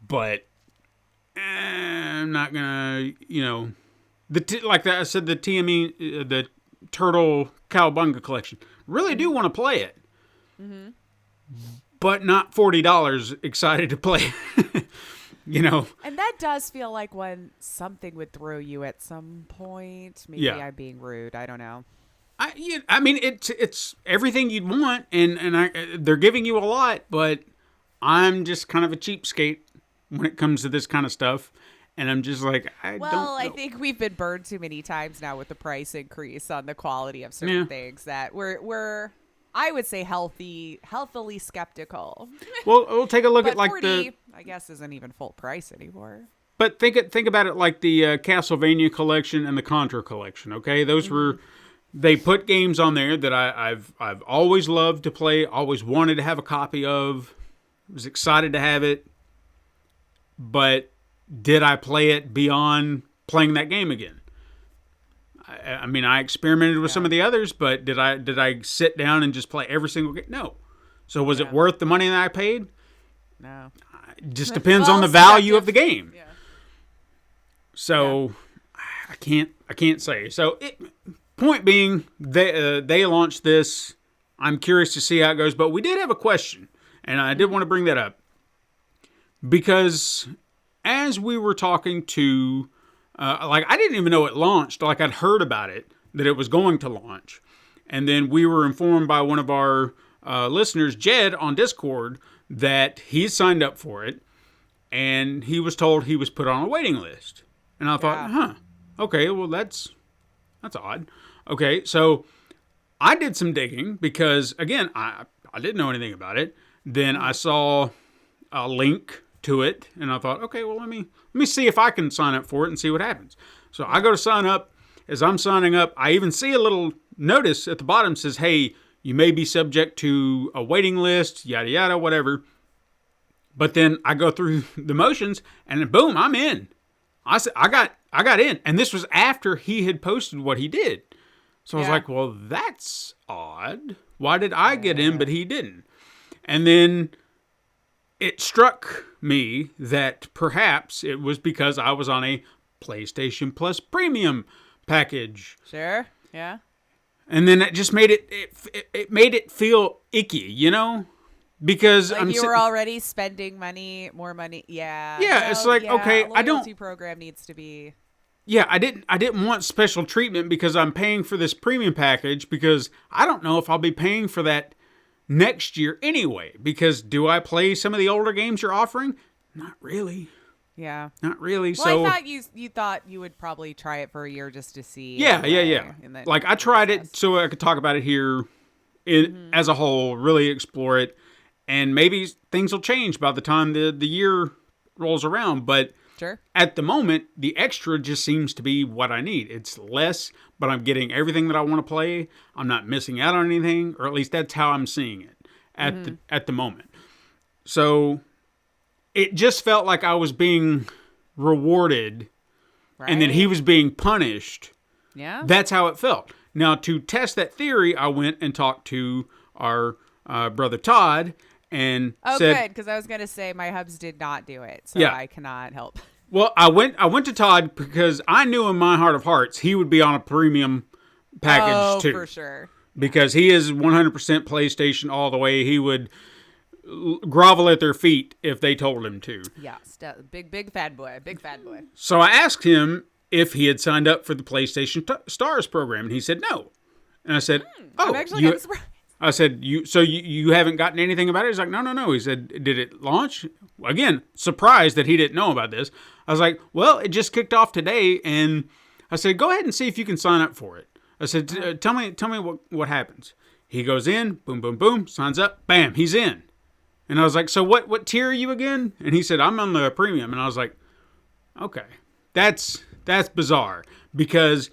But I'm not gonna, like that. I said the TME, the Turtle Cowabunga collection. Really do want to play it, but not $40 excited to play. And that does feel like when something would throw you at some point. Maybe Yeah. I'm being rude. I don't know. I mean, it's everything you'd want, and they're giving you a lot, but I'm just kind of a cheapskate when it comes to this kind of stuff, and I'm just like, I don't know. I think we've been burned too many times now with the price increase on the quality of certain things that we're I would say healthily skeptical. Well, we'll take a look But at like 40, I guess, isn't even full price anymore. But think about it like the Castlevania collection and the Contra collection. Okay, those were. They put games on there that I've always loved to play, always wanted to have a copy of, was excited to have it, but did I play it beyond playing that game again? I mean, I experimented with some of the others, but did I sit down and just play every single game? No. So was it worth the money that I paid? No. It just depends Well, on the value of the subjective. game. Yeah. So I can't say. So point being, they launched this. I'm curious to see how it goes, but we did have a question, and I did want to bring that up because as we were talking to, I didn't even know it launched. Like I'd heard about it, that it was going to launch, and then we were informed by one of our listeners, Jed, on Discord, that he signed up for it. and he was told he was put on a waiting list. And I thought, okay, well, that's odd. Okay, so I did some digging because, again, I didn't know anything about it. Then I saw a link to it, and I thought, okay, well, let me see if I can sign up for it and see what happens. So I go to sign up. As I'm signing up, I even see a little notice at the bottom says, hey, you may be subject to a waiting list, yada, yada, whatever. But then I go through the motions, and then boom, I'm in. I got in. And this was after he had posted what he did. So I was like, well, that's odd. Why did I get in, but he didn't? And then it struck me that perhaps it was because I was on a PlayStation Plus Premium package. Sure. Yeah. And then it just made it made it feel icky, you know? Because like you were already spending more money. Yeah. Yeah, it's like, okay, I don't. Loyalty program needs to be. Yeah, I didn't want special treatment because I'm paying for this premium package because I don't know if I'll be paying for that next year anyway. Because do I play some of the older games you're offering? Not really. Yeah. Not really. Well, so I thought you thought you would probably try it for a year just to see. Yeah. Like I tried it so I could talk about it here as a whole, really explore it, and maybe things will change by the time the year rolls around. But sure. At the moment, the extra just seems to be what I need. It's less, but I'm getting everything that I want to play. I'm not missing out on anything, or at least that's how I'm seeing it at the moment. So it just felt like I was being rewarded, and then he was being punished. Yeah. That's how it felt. Now, to test that theory, I went and talked to our brother Todd and said, good, because I was going to say my hubs did not do it, so Yeah. I cannot help. Well, I went to Todd because I knew in my heart of hearts he would be on a premium package too. For sure. Because he is 100% PlayStation all the way. He would grovel at their feet if they told him to. Yeah, big fat boy. So I asked him if he had signed up for the PlayStation Stars program, and he said no. And I said, I'm actually kind of surprised. I said, you haven't gotten anything about it? He's like, no. He said, did it launch? Again, surprised that he didn't know about this. I was like, well, it just kicked off today, and I said, go ahead and see if you can sign up for it. I said, tell me what happens. He goes in, boom, boom, boom, signs up, bam, he's in. And I was like, so what tier are you again? And he said, I'm on the premium. And I was like, okay, that's bizarre because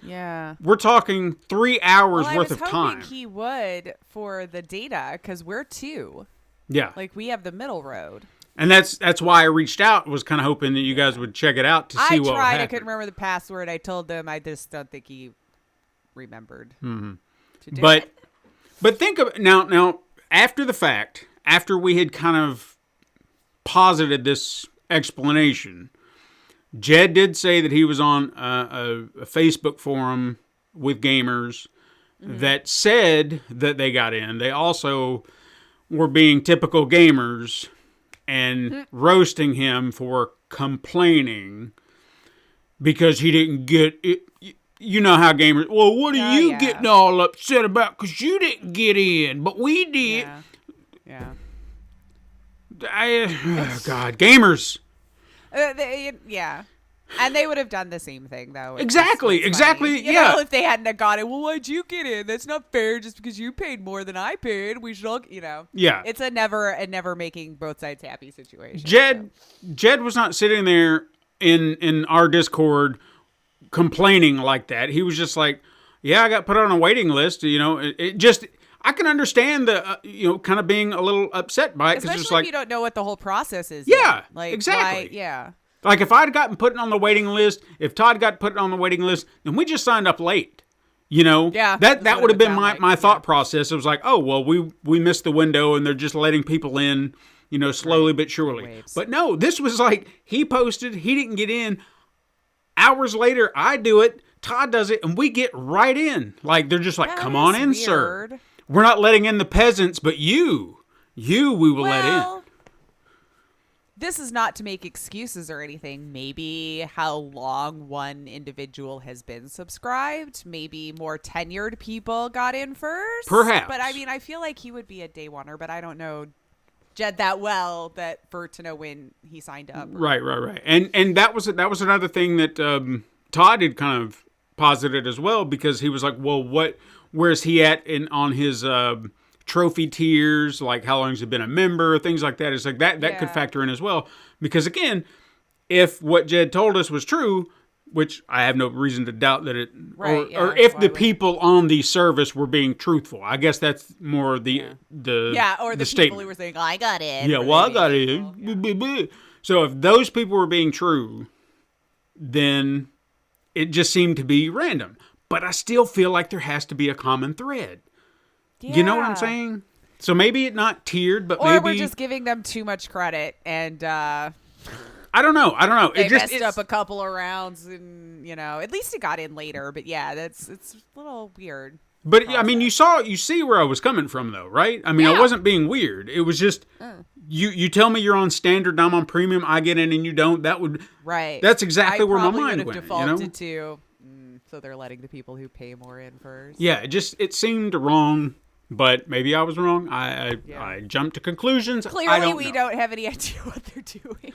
we're talking 3 hours worth of time. I was hoping he would for the data because we're two. Yeah. Like we have the middle road. And that's why I reached out, was kind of hoping that you guys would check it out to see what would happen. I couldn't remember the password. I told them. I just don't think he remembered to do it. But think of now after the fact, after we had kind of posited this explanation, Jed did say that he was on a Facebook forum with gamers that said that they got in. They also were being typical gamers and roasting him for complaining because he didn't get it. You know how gamers, well, what are you getting all upset about? Because you didn't get in, but we did. Yeah. God, gamers. Yeah. And they would have done the same thing, though. Exactly. You know, if they hadn't have got it, well, why'd you get in? That's not fair. Just because you paid more than I paid, we should all, Yeah. It's a never making both sides happy situation. Jed was not sitting there in our Discord complaining like that. He was just like, yeah, I got put on a waiting list. It just, I can understand the, kind of being a little upset by it. Especially it's like, if you don't know what the whole process is. Yeah, like, exactly. Yeah. Like if I'd gotten put on the waiting list, if Todd got put on the waiting list, then we just signed up late. Yeah, that would have been my thought process. It was like, oh, well, we missed the window and they're just letting people in, slowly but surely. Waves. But no, this was like, he posted, he didn't get in. Hours later, I do it, Todd does it, and we get right in. Like, they're just like, come on in, sir. We're not letting in the peasants, but you we will let in. This is not to make excuses or anything. Maybe how long one individual has been subscribed. Maybe more tenured people got in first. Perhaps. But I mean, I feel like he would be a day oneer, but I don't know Jed that well to know when he signed up. Right. And that was another thing that Todd had kind of posited as well, because he was like, well, where's he at on his trophy tiers? Like, how long has he been a member? Things like that. It's like that could factor in as well. Because again, if what Jed told us was true, which I have no reason to doubt that it, or if the people on the service were being truthful, I guess that's more or the people statement. who were saying, I got in. Yeah, well, I got in. Yeah. So if those people were being true, then it just seemed to be random. But I still feel like there has to be a common thread. Yeah. You know what I'm saying? So maybe it's not tiered, but or maybe we're just giving them too much credit, and I don't know. They messed up a couple of rounds, and at least it got in later. But yeah, it's a little weird. But process. I mean, you see where I was coming from, though, right? I mean, I wasn't being weird. It was just you tell me you're on standard, I'm on premium, I get in and you don't. That would That's exactly where my mind went. Defaulted to. So they're letting the people who pay more in first. Yeah, it seemed wrong. But maybe I was wrong. I jumped to conclusions. Clearly, we don't have any idea what they're doing.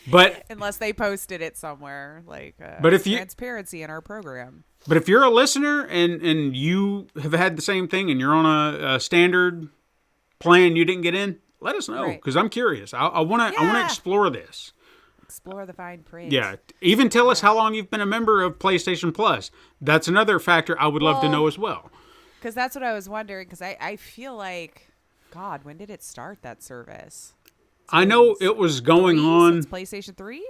But unless they posted it somewhere, like transparency in our program. But if you're a listener and you have had the same thing and you're on a standard plan, you didn't get in, let us know, because I'm curious. I want to explore this. Explore the fine print. Yeah. Even tell us how long you've been a member of PlayStation Plus. That's another factor I would love to know as well. Because that's what I was wondering, because I feel like, God, when did it start, that service? I know it was going on. Since PlayStation 3?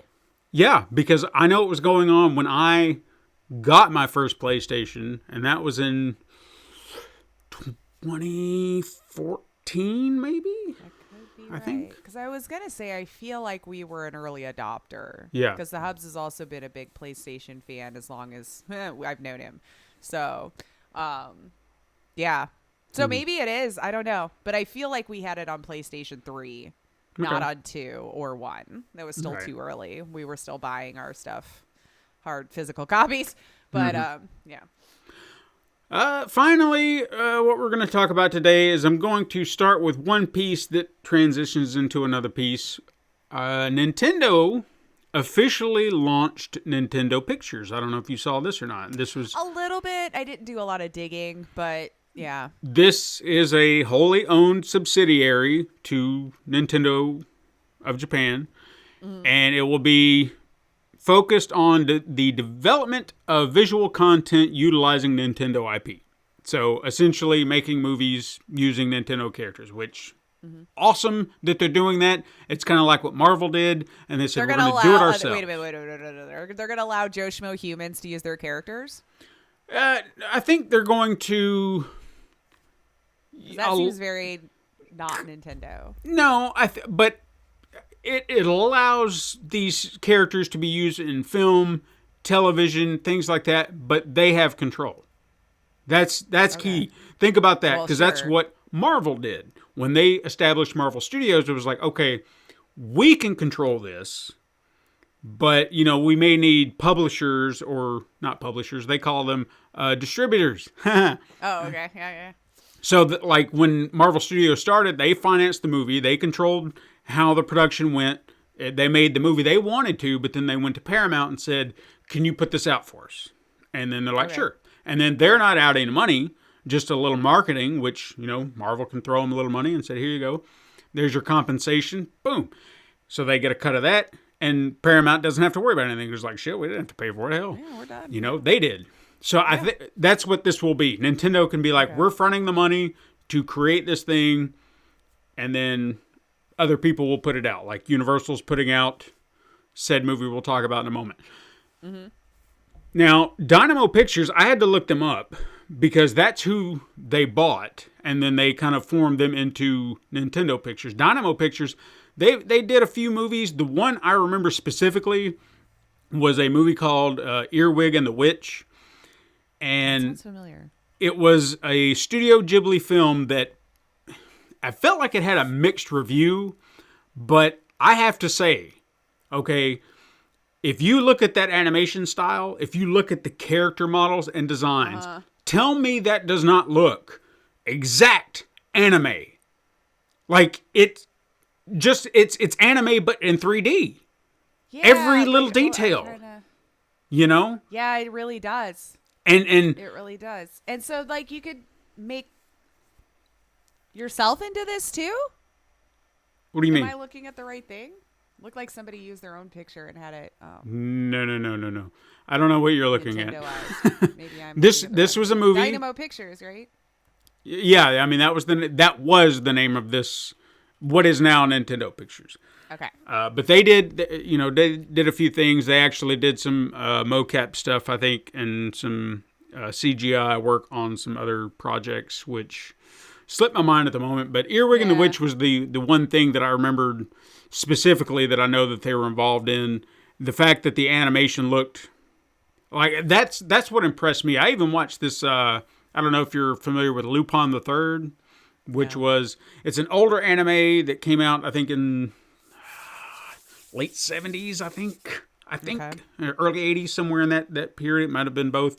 Yeah, because I know it was going on when I got my first PlayStation, and that was in 2014, maybe? That could be I think. Because I was going to say, I feel like we were an early adopter. Yeah. Because the Hubs has also been a big PlayStation fan as long as I've known him. So, yeah. So maybe it is. I don't know. But I feel like we had it on PlayStation 3, not on 2 or 1. That was still too early. We were still buying our stuff, hard physical copies. But, yeah. Finally, what we're going to talk about today is I'm going to start with one piece that transitions into another piece. Nintendo officially launched Nintendo Pictures. I don't know if you saw this or not. This was a little bit. I didn't do a lot of digging, but yeah. This is a wholly owned subsidiary to Nintendo of Japan, and it will be focused on the development of visual content utilizing Nintendo IP. So essentially making movies using Nintendo characters, which awesome that they're doing that. It's kind of like what Marvel did, and they said we're going to do it ourselves. Wait a minute. They're going to allow Joe Schmo humans to use their characters? I think they're going to... That seems very not Nintendo. No, but it allows these characters to be used in film, television, things like that, but they have control. That's key. Think about that, because that's what Marvel did. When they established Marvel Studios, it was like, okay, we can control this, but, we may need publishers, or not publishers, they call them distributors. Oh, okay. Yeah. So, like, when Marvel Studios started, they financed the movie. They controlled how the production went. They made the movie they wanted to, but then they went to Paramount and said, can you put this out for us? And then they're like, sure. And then they're not out any money, just a little marketing, which, Marvel can throw them a little money and say, here you go. There's your compensation. Boom. So they get a cut of that, and Paramount doesn't have to worry about anything. It's like, shit, we didn't have to pay for it. Hell. Yeah, we're done. They did. So I think that's what this will be. Nintendo can be like, we're fronting the money to create this thing, and then other people will put it out. Like Universal's putting out said movie we'll talk about in a moment. Now, Dynamo Pictures, I had to look them up because that's who they bought, and then they kind of formed them into Nintendo Pictures. Dynamo Pictures, they did a few movies. The one I remember specifically was a movie called Earwig and the Witch. And that sounds familiar. It was a Studio Ghibli film that I felt like it had a mixed review, but I have to say, okay, if you look at that animation style, if you look at the character models and designs, tell me that does not look exact anime. Like it's anime, but in 3D. Yeah, Every little I'm detail, trying to- you know? Yeah, it really does. And It really does. And so, like, you could make yourself into this too? what do you Am mean? I looking at the right thing? Looked like somebody used their own picture and had it. Oh, No. I don't know what you're looking at. Nintendo-ized. Maybe I'm This looking at the this wrong was a thing. movie. Dynamo Pictures, right? Yeah, I mean that was the name of this. What is now Nintendo Pictures. Okay. But they did a few things. They actually did some mocap stuff, I think, and some CGI work on some other projects, which slipped my mind at the moment. But Earwig and the Yeah. Witch was the one thing that I remembered specifically that I know that they were involved in. The fact that the animation looked like that's what impressed me. I even watched this. I don't know if you're familiar with Lupin the Third, which it's an older anime that came out, I think, in late 70s, I think, Okay. early 80s, somewhere in that period. It might have been both.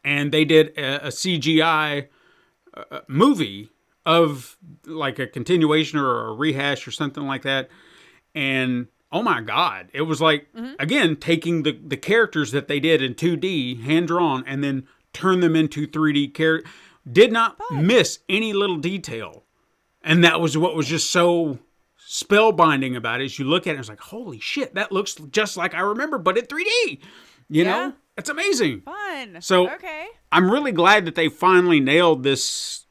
And they did a CGI movie of like a continuation or a rehash or something like that. And oh my God, it was like, again, taking the characters that they did in 2D, hand drawn, and then turn them into 3D characters. Did not miss any little detail. And that was what was just so spellbinding about it. As you look at it, it's like, holy shit, that looks just like I remember, but in 3D. You know? It's amazing. Fun. So okay. I'm really glad that they finally nailed this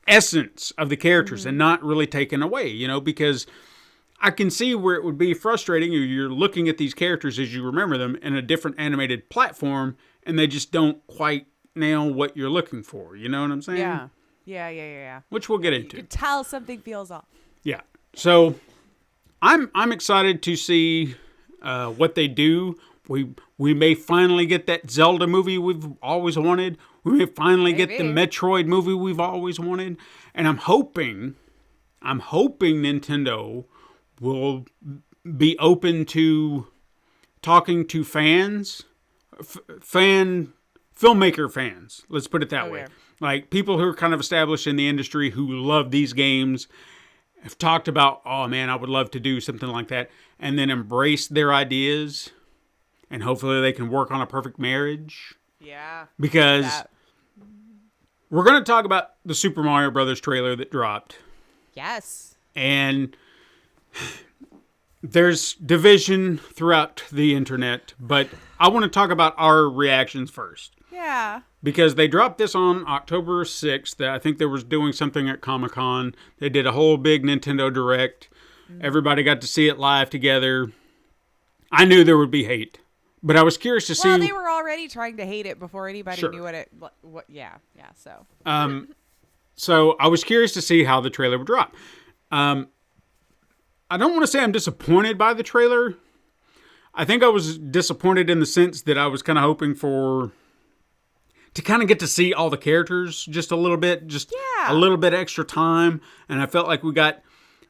essence of the characters and not really taken away, you know, because I can see where it would be frustrating if you're looking at these characters as you remember them in a different animated platform and they just don't quite nail what you're looking for. You know what I'm saying? Yeah. Which we'll get You into. could tell something feels off. Yeah. So I'm excited to see what they do. We may finally get that Zelda movie we've always wanted. We may finally get the Metroid movie we've always wanted. And I'm hoping Nintendo will be open to talking to filmmaker fans. Let's put it that way. Like people who are kind of established in the industry who love these games have talked about, oh man, I would love to do something like that, and then embrace their ideas, and hopefully they can work on a perfect marriage. Yeah. Because we're going to talk about the Super Mario Brothers trailer that dropped. Yes. And there's division throughout the internet, but I want to talk about our reactions first. Yeah. Because they dropped this on October 6th. I think they was doing something at Comic-Con. They did a whole big Nintendo Direct. Everybody got to see it live together. I knew there would be hate. But I was curious to see... Well, they were already trying to hate it before anybody knew what yeah, so. So I was curious to see how the trailer would drop. I don't want to say I'm disappointed by the trailer. I think I was disappointed in the sense that I was kind of hoping to kind of get to see all the characters just a little bit, a little bit extra time. And I felt like we got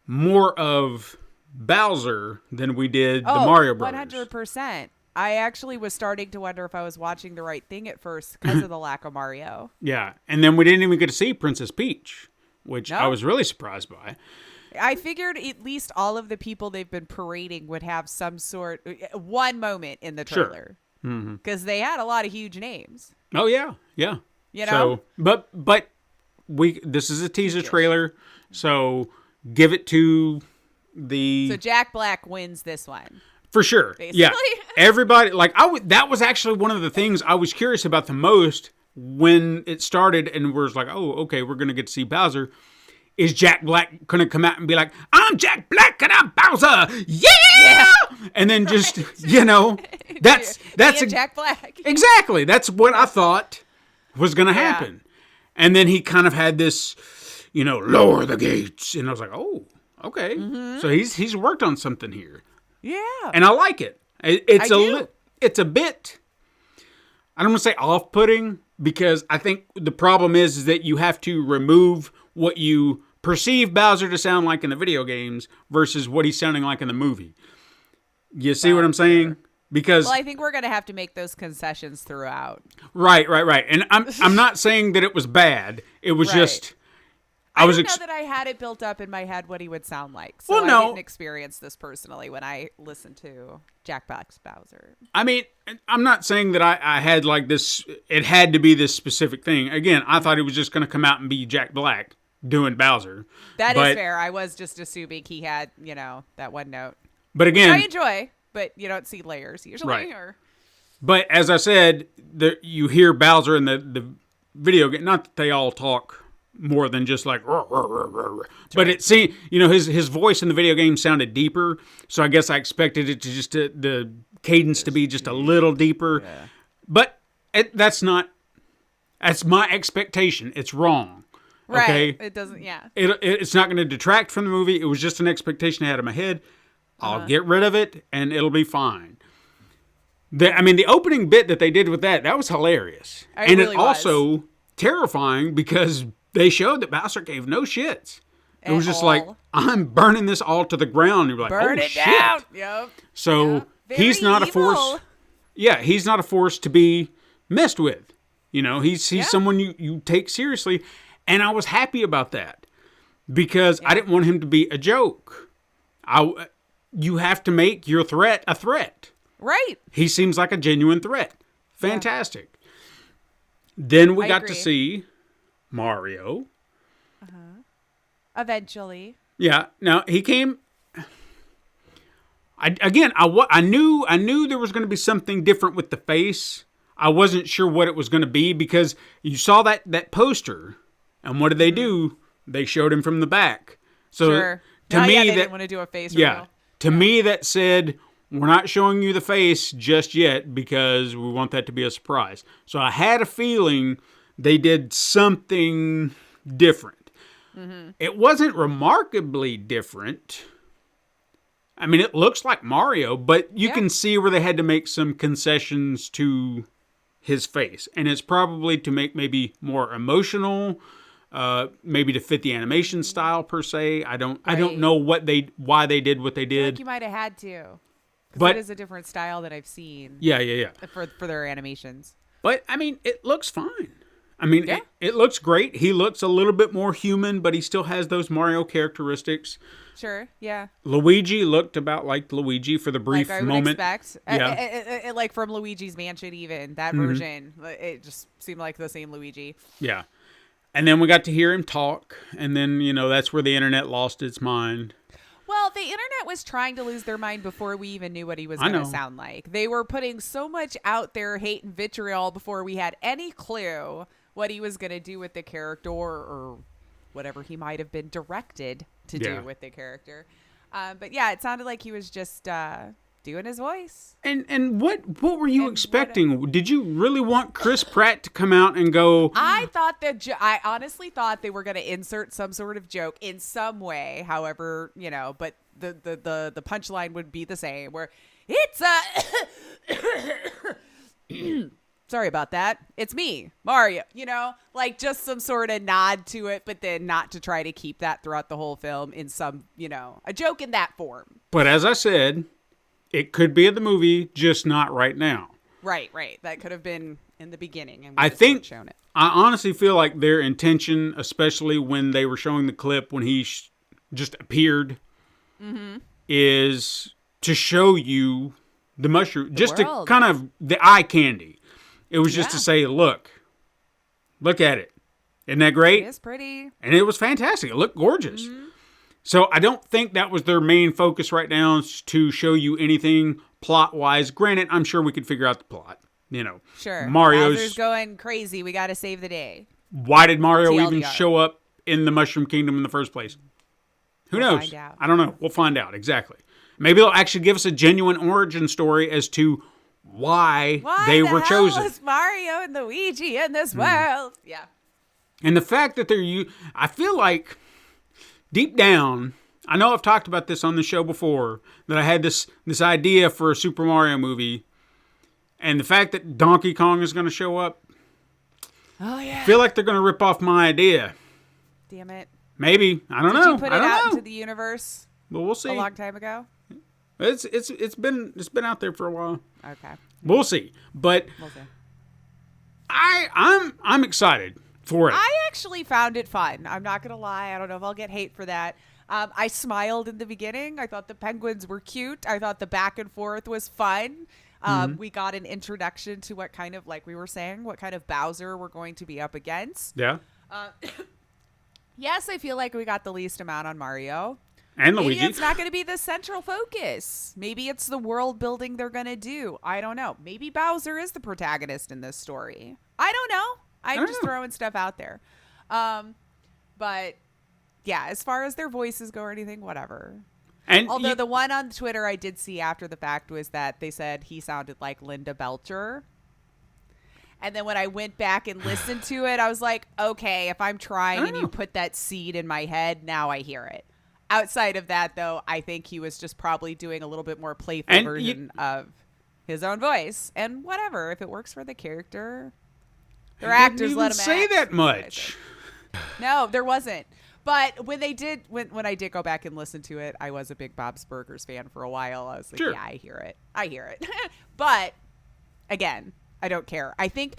more of Bowser than we did the Mario Brothers. 100%. I actually was starting to wonder if I was watching the right thing at first because of the lack of Mario. Yeah. And then we didn't even get to see Princess Peach, which I was really surprised by. I figured at least all of the people they've been parading would have one moment in the trailer. Because they had a lot of huge names. Oh, yeah. Yeah. You know? So, but this is a teaser trailer, so give it to So Jack Black wins this one. For sure. Basically. Yeah. Everybody, like, that was actually one of the things I was curious about the most when it started and was like, oh, okay, we're going to get to see Bowser. Is Jack Black going to come out and be like, I'm Jack Black and I'm Bowser. Yeah! And then just, you know, that's Jack Black. Exactly. That's what I thought was going to happen. And then he kind of had this, you know, lower the gates. And I was like, oh, okay. So he's worked on something here. Yeah. And I like it. It's a bit, I don't want to say off-putting, because I think the problem is that you have to remove what you perceive Bowser to sound like in the video games versus what he's sounding like in the movie. You see what I'm saying? Because I think we're going to have to make those concessions throughout. Right. And I'm not saying that it was bad. It was just I don't know that I had it built up in my head what he would sound like. So I didn't experience this personally when I listened to Jack Black's Bowser. I mean, I'm not saying that I had like this, it had to be this specific thing. Again, I thought it was just going to come out and be Jack Black doing Bowser. That is fair. I was just assuming he had, that one note. But again, which I enjoy, but you don't see layers usually. Right. But as I said, you hear Bowser in the video game, not that they all talk more than just like, but it seemed, his voice in the video game sounded deeper. So I guess I expected it to just the cadence to be just a little deeper. Yeah. But that's my expectation. It's wrong. Right. Okay? It doesn't. Yeah. It's not going to detract from the movie. It was just an expectation I had in my head. I'll get rid of it and it'll be fine. The opening bit that they did with that was hilarious. It really was. Also terrifying because they showed that Bowser gave no shits. It was just like, I'm burning this all to the ground. You're like, burn it down. Yep. So he's not evil. a force. Yeah, he's not a force to be messed with. He's someone you take seriously. And I was happy about that because I didn't want him to be a joke. You have to make your threat a threat. Right. He seems like a genuine threat. Fantastic. Yeah. Then we got agree. to see Mario. Eventually. Yeah. Now he came. I knew there was going to be something different with the face. I wasn't sure what it was going to be because you saw that poster, and what did they do? They showed him from the back. So to me, they that didn't want to do a face. Yeah. Reveal. To me, that said, we're not showing you the face just yet because we want that to be a surprise. So I had a feeling they did something different. Mm-hmm. It wasn't remarkably different. I mean, it looks like Mario, but you can see where they had to make some concessions to his face. And it's probably to make maybe more emotional, maybe to fit the animation style per se. I don't know why they did what they did. I feel like you might have had to. But it is a different style that I've seen. Yeah. For their animations. But I mean, it looks fine. I mean, it looks great. He looks a little bit more human, but he still has those Mario characteristics. Sure, yeah. Luigi looked about like Luigi for the brief like I moment. Would expect. Yeah. Like from Luigi's Mansion even, that version. It just seemed like the same Luigi. Yeah. And then we got to hear him talk, and then, that's where the internet lost its mind. Well, the internet was trying to lose their mind before we even knew what he was going to sound like. They were putting so much out there, hate and vitriol, before we had any clue what he was going to do with the character or whatever he might have been directed to do with the character. But yeah, it sounded like he was just doing his voice. And what were you expecting? Did you really want Chris Pratt to come out and go? I honestly thought they were going to insert some sort of joke in some way. However, but the punchline would be the same. Where it's sorry about that. It's me, Mario. Like just some sort of nod to it, but then not to try to keep that throughout the whole film in some, a joke in that form. But as I said, it could be in the movie, just not right now. Right. That could have been in the beginning. And I honestly feel like their intention, especially when they were showing the clip when he just appeared, is to show you the mushroom, just to kind of the eye candy. It was just to say, look at it. Isn't that great? It is pretty. And it was fantastic. It looked gorgeous. Mm-hmm. So I don't think that was their main focus right now, is to show you anything plot-wise. Granted, I'm sure we could figure out the plot. Sure. Mario's going crazy. We got to save the day. Why did Mario even show up in the Mushroom Kingdom in the first place? Who knows? Find out. I don't know. We'll find out. Exactly. Maybe they'll actually give us a genuine origin story as to why they were chosen. Why is Mario and Luigi in this world? Yeah. And the fact that I feel like deep down, I know I've talked about this on the show before, that I had this idea for a Super Mario movie, and the fact that Donkey Kong is going to show up. Oh yeah. I feel like they're going to rip off my idea. Damn it. Maybe. I don't know. Did you put it out into the universe? But we'll see. A long time ago. It's been out there for a while. Okay. We'll see. But I'm excited for it. I actually found it fun. I'm not going to lie. I don't know if I'll get hate for that. I smiled in the beginning. I thought the penguins were cute. I thought the back and forth was fun. We got an introduction to what kind of, like we were saying, what kind of Bowser we're going to be up against. Yeah. Yes, I feel like we got the least amount on Mario. And Maybe Luigi. it's not going to be the central focus. Maybe it's the world building they're going to do. I don't know. Maybe Bowser is the protagonist in this story. I don't know. I'm just throwing stuff out there. But yeah, as far as their voices go or anything, whatever. And although the one on Twitter I did see after the fact was that they said he sounded like Linda Belcher. And then when I went back and listened to it, I was like, okay, if I'm trying and you put that seed in my head, now I hear it. Outside of that, though, I think he was just probably doing a little bit more playful version of his own voice. And whatever, if it works for the character, their actors let him say act. that much. No, there wasn't. But when they did, when I did go back and listen to it, I was a big Bob's Burgers fan for a while. I was like, sure. Yeah, I hear it. But again, I don't care. I think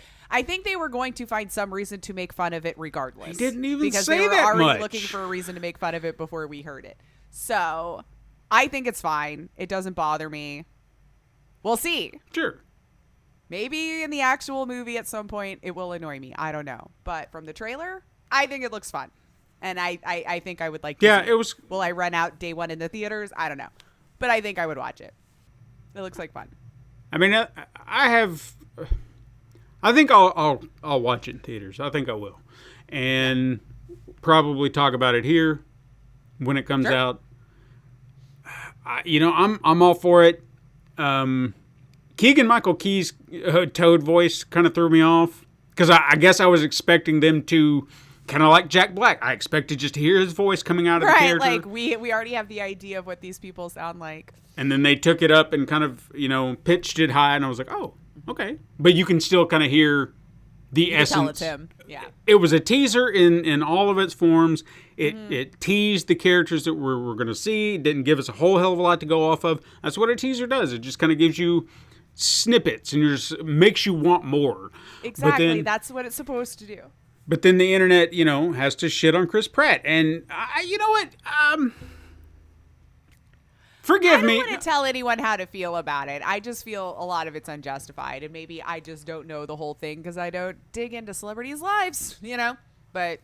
they were going to find some reason to make fun of it regardless. He didn't even because say they were that already much. looking for a reason to make fun of it before we heard it. So I think it's fine. It doesn't bother me. We'll see. Sure. Maybe in the actual movie at some point it will annoy me. I don't know. But from the trailer, I think it looks fun. And I think I would like to see it was. Will I run out day one in the theaters? I don't know. But I think I would watch it. It looks like fun. I mean, I think I'll watch it in theaters. I think I will. And probably talk about it here when it comes out. I'm all for it. Keegan-Michael Key's Toad voice kind of threw me off because I guess I was expecting them to kind of like Jack Black. I expected just to hear his voice coming out of the character. Like we already have the idea of what these people sound like. And then they took it up and kind of, pitched it high, and I was like, oh, okay. But you can still kind of hear the essence. Tell it's him. Yeah. It was a teaser in all of its forms. It teased the characters that we're going to see. It didn't give us a whole hell of a lot to go off of. That's what a teaser does. It just kind of gives you snippets and just makes you want more. Exactly. That's what it's supposed to do. But then the internet, has to shit on Chris Pratt. And you know what? Forgive me. I don't want to tell anyone how to feel about it. I just feel a lot of it's unjustified. And maybe I just don't know the whole thing because I don't dig into celebrities' lives, But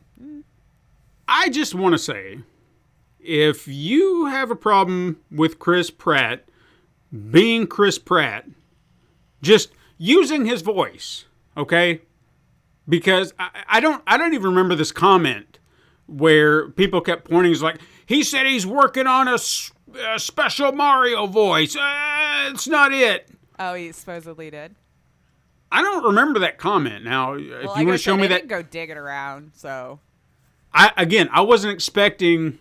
I just want to say, if you have a problem with Chris Pratt being Chris Pratt, just using his voice, okay? Because I don't even remember this comment where people kept pointing. It's like, he said he's working on a special Mario voice. It's not it. Oh, he supposedly did. I don't remember that comment. Now, if you want to show me that, go digging around. So, I wasn't expecting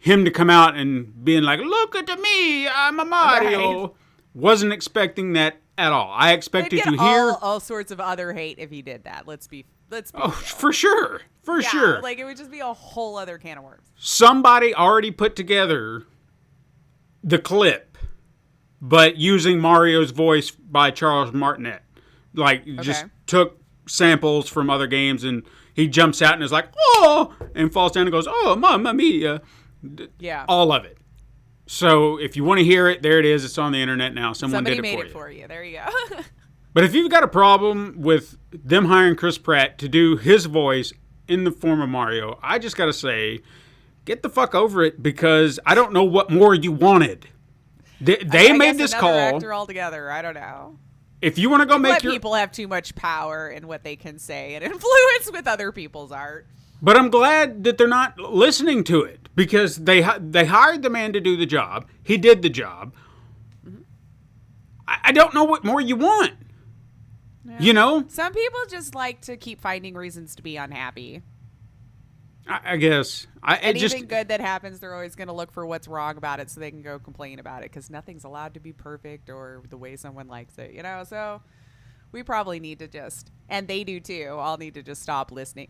him to come out and being like, "Look at me, I'm a Mario." Right. Wasn't expecting that at all. I expected to hear all sorts of other hate if he did that. Let's be. Oh, for sure, for sure. Like it would just be a whole other can of worms. Somebody already put together the clip, but using Mario's voice by Charles Martinet. Just took samples from other games, and he jumps out and is like, oh, and falls down and goes, oh, mamma mia. Yeah. All of it. So if you want to hear it, there it is. It's on the internet now. Somebody did made it for you. There you go. But if you've got a problem with them hiring Chris Pratt to do his voice in the form of Mario, I just got to say, get the fuck over it, because I don't know what more you wanted. They made this call. Actor altogether. I don't know. If you want to go make your people have too much power in what they can say and influence with other people's art. But I'm glad that they're not listening to it, because they hired the man to do the job. He did the job. Mm-hmm. I don't know what more you want. Yeah. Some people just like to keep finding reasons to be unhappy. I guess. Anything good that happens, they're always going to look for what's wrong about it so they can go complain about it, because nothing's allowed to be perfect or the way someone likes it, So we probably need to just, and they do too, all need to just stop listening.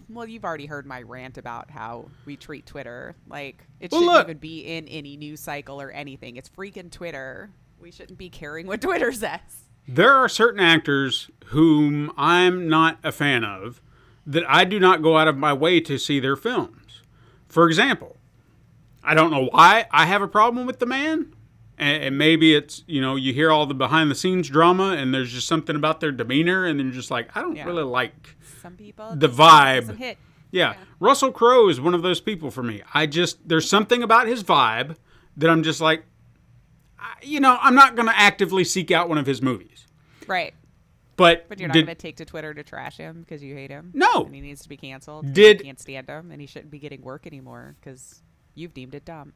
Well, you've already heard my rant about how we treat Twitter. It shouldn't even be in any news cycle or anything. It's freaking Twitter. We shouldn't be caring what Twitter says. There are certain actors whom I'm not a fan of, that I do not go out of my way to see their films. For example, I don't know why I have a problem with the man. And maybe it's, you hear all the behind-the-scenes drama, and there's just something about their demeanor, and you're just like, I don't really like some people the vibe. Hit. Yeah. Russell Crowe is one of those people for me. There's something about his vibe that I'm just like, I'm not going to actively seek out one of his movies. Right. But you're not going to take to Twitter to trash him because you hate him? No. And he needs to be canceled. You can't stand him, and he shouldn't be getting work anymore because you've deemed it dumb.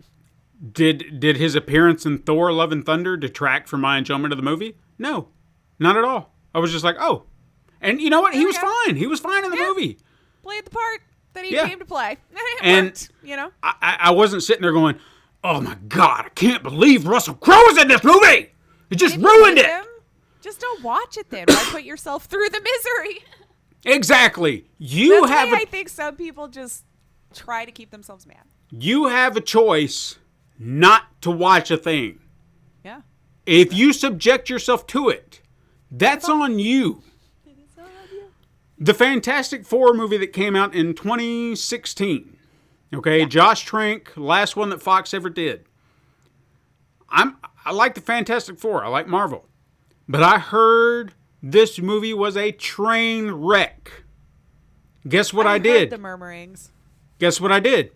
Did his appearance in Thor: Love and Thunder detract from my enjoyment of the movie? No, not at all. I was just like, oh. And you know what? He was fine. He was fine in the movie. Played the part that he came to play. And worked, I wasn't sitting there going, oh my God, I can't believe Russell Crowe's in this movie. It just ruined it. Just don't watch it then. Why put yourself through the misery? Exactly. I think some people just try to keep themselves mad. You have a choice not to watch a thing. Yeah. If you subject yourself to it, that's on you. It is on you. The Fantastic Four movie that came out in 2016. Okay, yeah. Josh Trank, last one that Fox ever did. I like the Fantastic Four. I like Marvel. But I heard this movie was a train wreck. Guess what I did? Heard the murmurings. Guess what I did?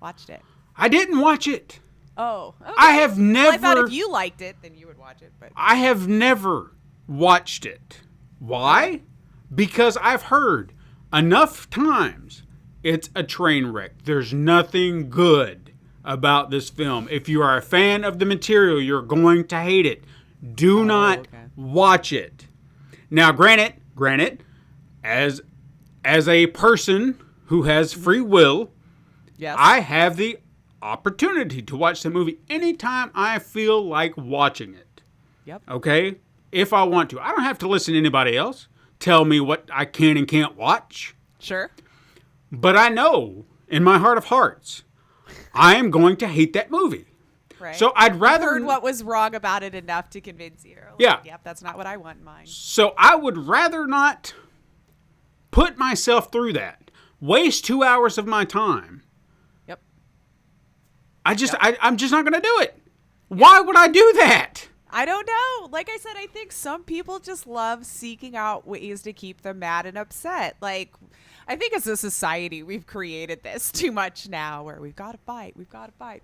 Watched it. I didn't watch it. Oh, okay. I have never. Well, I thought if you liked it, then you would watch it. But I have never watched it. Why? Because I've heard enough times it's a train wreck. There's nothing good about this film. If you are a fan of the material, you're going to hate it. Do not watch it. Now, granted, as a person who has free will, yes, I have the opportunity to watch the movie anytime I feel like watching it. Yep. Okay? If I want to. I don't have to listen to anybody else tell me what I can and can't watch. Sure. But I know in my heart of hearts, I am going to hate that movie. Right. So I'd rather... I've heard what was wrong about it enough to convince you. Like, yeah. Yep, that's not what I want in mine. So I would rather not put myself through that. Waste 2 hours of my time. Yep. I'm just not going to do it. Why would I do that? I don't know. Like I said, I think some people just love seeking out ways to keep them mad and upset. Like, I think as a society, we've created this too much now where we've got to fight,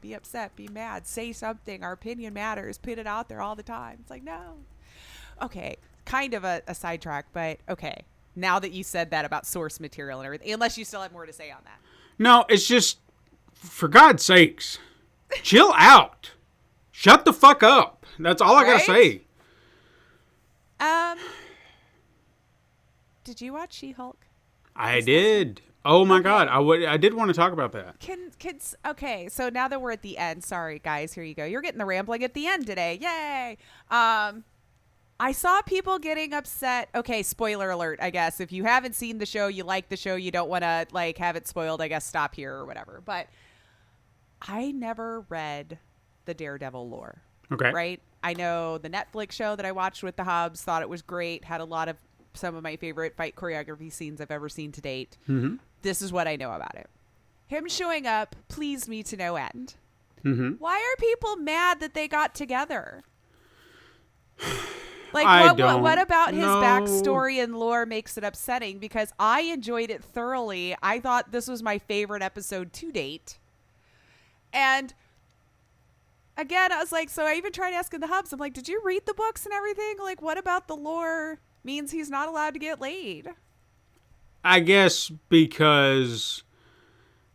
be upset, be mad, say something. Our opinion matters. Put it out there all the time. It's like, no. Okay. Kind of a sidetrack, but okay. Now that you said that about source material and everything, unless you still have more to say on that. No, it's just, for God's sakes, chill out. Shut the fuck up. That's all I gotta say. Did you watch She-Hulk? I did. Oh my God. I did want to talk about that. Okay, so now that we're at the end, sorry guys, here you go. You're getting the rambling at the end today. Yay. I saw people getting upset. Okay, spoiler alert, I guess. If you haven't seen the show, you like the show, you don't want to like have it spoiled, I guess stop here or whatever. But I never read the Daredevil lore. Okay. Right? I know the Netflix show that I watched with the Hubs, thought it was great, had a lot of some of my favorite fight choreography scenes I've ever seen to date. Mm-hmm. This is what I know about it. Him showing up pleased me to no end. Mm-hmm. Why are people mad that they got together? Like, what about his backstory and lore makes it upsetting? Because I enjoyed it thoroughly. I thought this was my favorite episode to date. And again, I was like, so I even tried asking the Hubs. I'm like, did you read the books and everything? Like, what about the lore means he's not allowed to get laid? I guess because...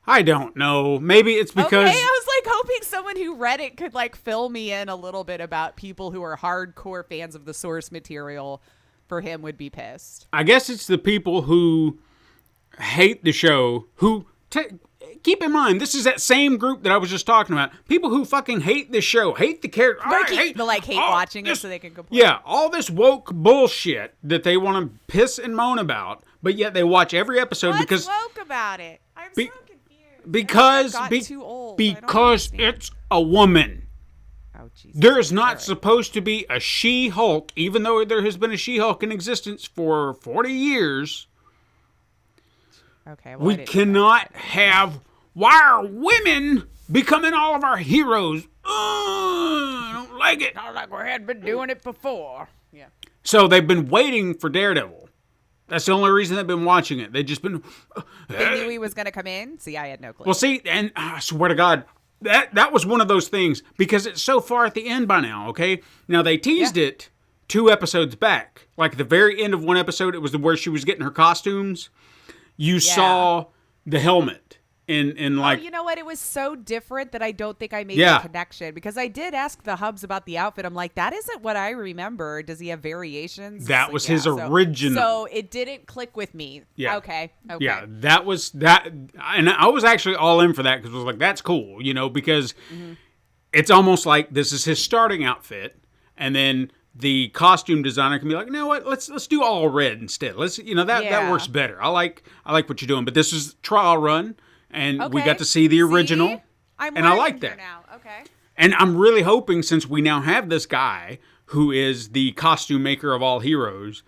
I don't know. Maybe it's because... Okay, I was like hoping someone who read it could like fill me in a little bit about people who are hardcore fans of the source material for him would be pissed. I guess it's the people who hate the show who... Keep in mind, this is that same group that I was just talking about. People who fucking hate the show, hate the character. Hate watching it so they can complain. Yeah, all this woke bullshit that they want to piss and moan about, but yet they watch every episode because... What's woke about it? I'm so confused. Because too old. Because it's a woman. Oh, Jesus. There is not supposed to be a She-Hulk, even though there has been a She-Hulk in existence for 40 years. Okay. Well, I We didn't know that. cannot have. Why are women... Why are women becoming all of our heroes? I don't like it. Not like we had been doing it before. Yeah. So they've been waiting for Daredevil. That's the only reason they've been watching it. They've just been... They knew he was going to come in. See, I had no clue. Well, see, and I swear to God, that was one of those things, because it's so far at the end by now, okay? Now, they teased it 2 episodes back. Like, the very end of one episode, it was where she was getting her costumes. You saw the helmet. In like, you know what? It was so different that I don't think I made Yeah. the connection, because I did ask the Hubs about the outfit. I'm like, that isn't what I remember. Does he have variations? That It's was like, his original. So it didn't click with me. Yeah. Okay. yeah, that was that. And I was actually all in for that, because I was like, that's cool, because it's almost like this is his starting outfit. And then the costume designer can be like, you know what, let's do all red instead. Let's, that works better. I like what you're doing. But this is trial run. And we got to see the original, and I like that. now. Okay. And I'm really hoping, since we now have this guy who is the costume maker of all heroes,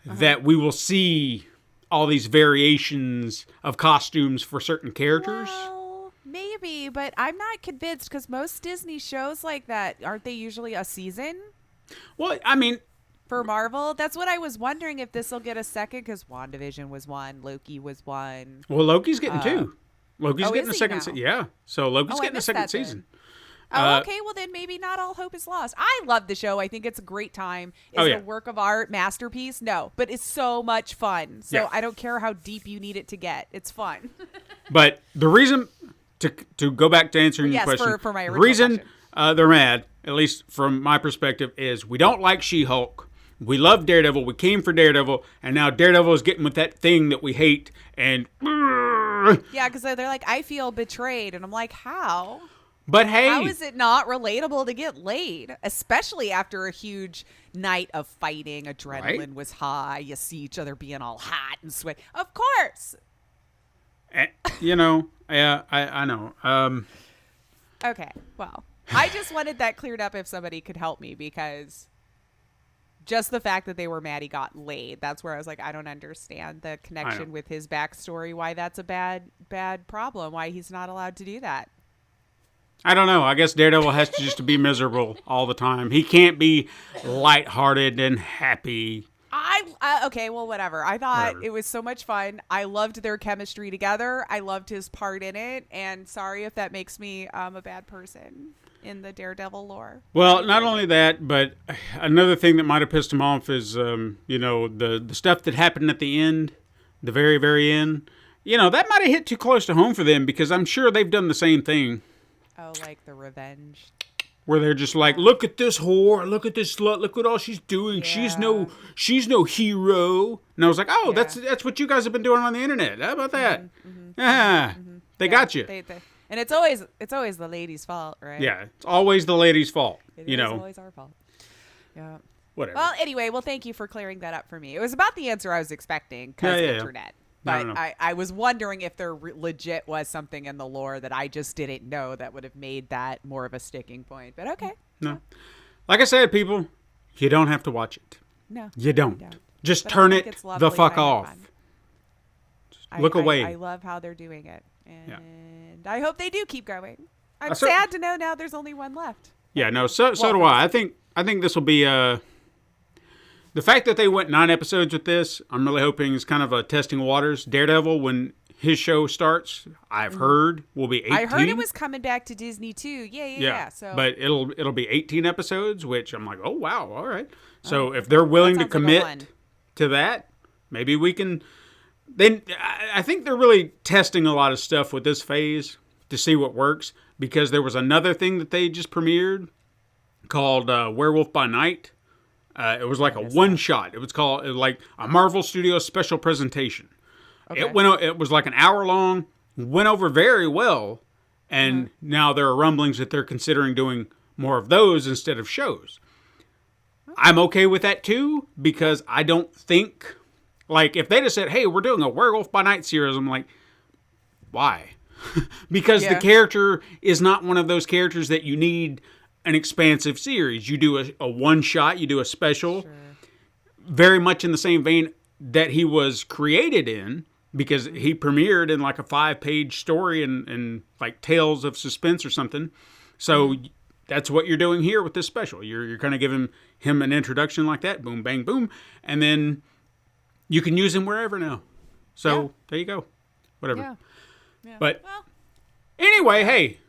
that we will see all these variations of costumes for certain characters. Well, maybe, but I'm not convinced, because most Disney shows like that, aren't they usually a season Well, I mean, for Marvel? That's what I was wondering, if this will get a second, because WandaVision was one, Loki was one. well, Loki's getting 2. Loki's getting is a he second now? season. Yeah. So Loki's I getting a missed second that then. season. Okay, well then maybe not all hope is lost. I love the show. I think it's a great time. Is it a work of art, masterpiece? No, but it's so much fun. So Yeah. I don't care how deep you need it to get. It's fun. But the reason, to go back to answering your Yes, question, for my the original reason question. they're mad, at least from my perspective, is we don't like She-Hulk. We love Daredevil. We came for Daredevil, and now Daredevil is getting with that thing that we hate. And Yeah, because they're like, I feel betrayed, and I'm like, how? but hey, How is it not relatable to get laid, especially after a huge night of fighting? Adrenaline was high. You see each other being all hot and sweat. Of course. yeah, I know. Okay, well, I just wanted that cleared up if somebody could help me, because just the fact that they were mad he got laid, that's where I was like, I don't understand the connection with his backstory, why that's a bad problem, why he's not allowed to do that. I don't know. I guess Daredevil has to just be miserable all the time. He can't be lighthearted and happy. Okay, well, whatever. I thought it was so much fun. I loved their chemistry together. I loved his part in it. And sorry if that makes me a bad person in the Daredevil lore. Well, not only that, but another thing that might have pissed him off is, the stuff that happened at the end, the very, very end. That might have hit too close to home for them, because I'm sure they've done the same thing. Oh, like the revenge. Where they're just like, look at this whore, look at this slut, look at all she's doing. Yeah. She's no hero. And I was like, oh, that's what you guys have been doing on the internet. How about that? They got you. And it's always the lady's fault, right? Yeah, it's always the lady's fault. It's always our fault. Yeah. Whatever. Well, anyway, thank you for clearing that up for me. It was about the answer I was expecting, because internet. But No. I was wondering if there legit was something in the lore that I just didn't know that would have made that more of a sticking point. But okay. No. Like I said, people, you don't have to watch it. No. You don't. Just But I turn think it it's lovely, the fuck kind of off. fun. Look away. I love how they're doing it. And I hope they do keep going. I'm So- sad to know now there's only one left. Yeah, no, so do I. I think this will be the fact that they went 9 episodes with this, I'm really hoping is kind of a testing waters. Daredevil, when his show starts, I've heard will be 18. I heard it was coming back to Disney too. Yeah. So but it'll be 18 episodes, which I'm like, oh wow, all right. So if they're willing to that sounds like a commit one. to that, maybe we can. Then I think they're really testing a lot of stuff with this phase to see what works, because there was another thing that they just premiered called Werewolf by Night. It was like a one-shot. It was called like a Marvel Studios special presentation. Okay. It was like an hour long, went over very well, and now there are rumblings that they're considering doing more of those instead of shows. I'm okay with that too, because I don't think, like, if they just said, hey, we're doing a Werewolf by Night series, I'm like, why? Because the character is not one of those characters that you need an expansive series. You do a one shot, you do a special, very much in the same vein that he was created in, because he premiered in like a 5-page story and like Tales of Suspense or something. So that's what you're doing here with this special. You're kind of giving him an introduction like that, boom, bang, boom, and then you can use him wherever now. So there you go. Whatever. Yeah. But anyway, hey,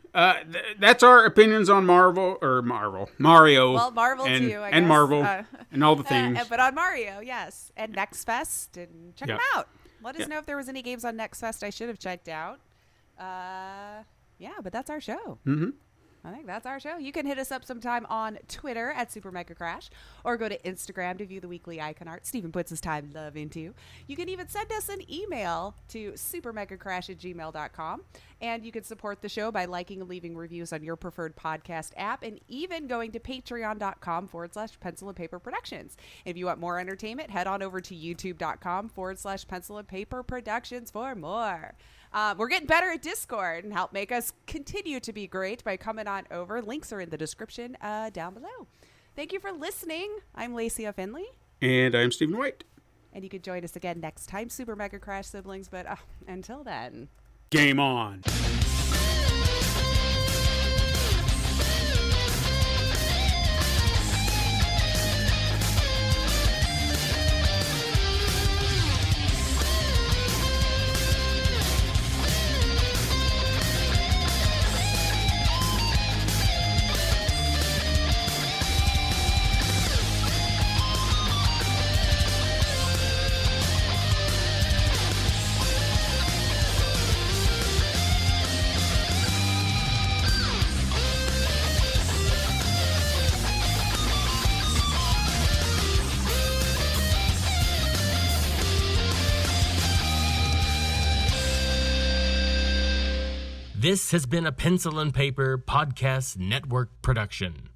that's our opinions on Mario. Well, Marvel and, too, I and guess. Marvel and all the things. But on Mario, yes, and Next Fest, and check them Yeah. out. Let us know if there was any games on Next Fest I should have checked out. But that's our show. Mm-hmm. I think that's our show. You can hit us up sometime on Twitter at Super Mega Crash, or go to Instagram to view the weekly icon art Steven puts his time and love into. You can even send us an email to supermegacrash@gmail.com, and you can support the show by liking and leaving reviews on your preferred podcast app, and even going to patreon.com/Pencil and Paper Productions. If you want more entertainment, head on over to youtube.com/Pencil and Paper Productions for more. We're getting better at Discord, and help make us continue to be great by coming on over. Links are in the description down below. Thank you for listening. I'm Lacey Finley. And I'm Stephen White. And you can join us again next time, Super Mega Crash siblings. But until then, game on. This has been a Pencil and Paper Podcast Network production.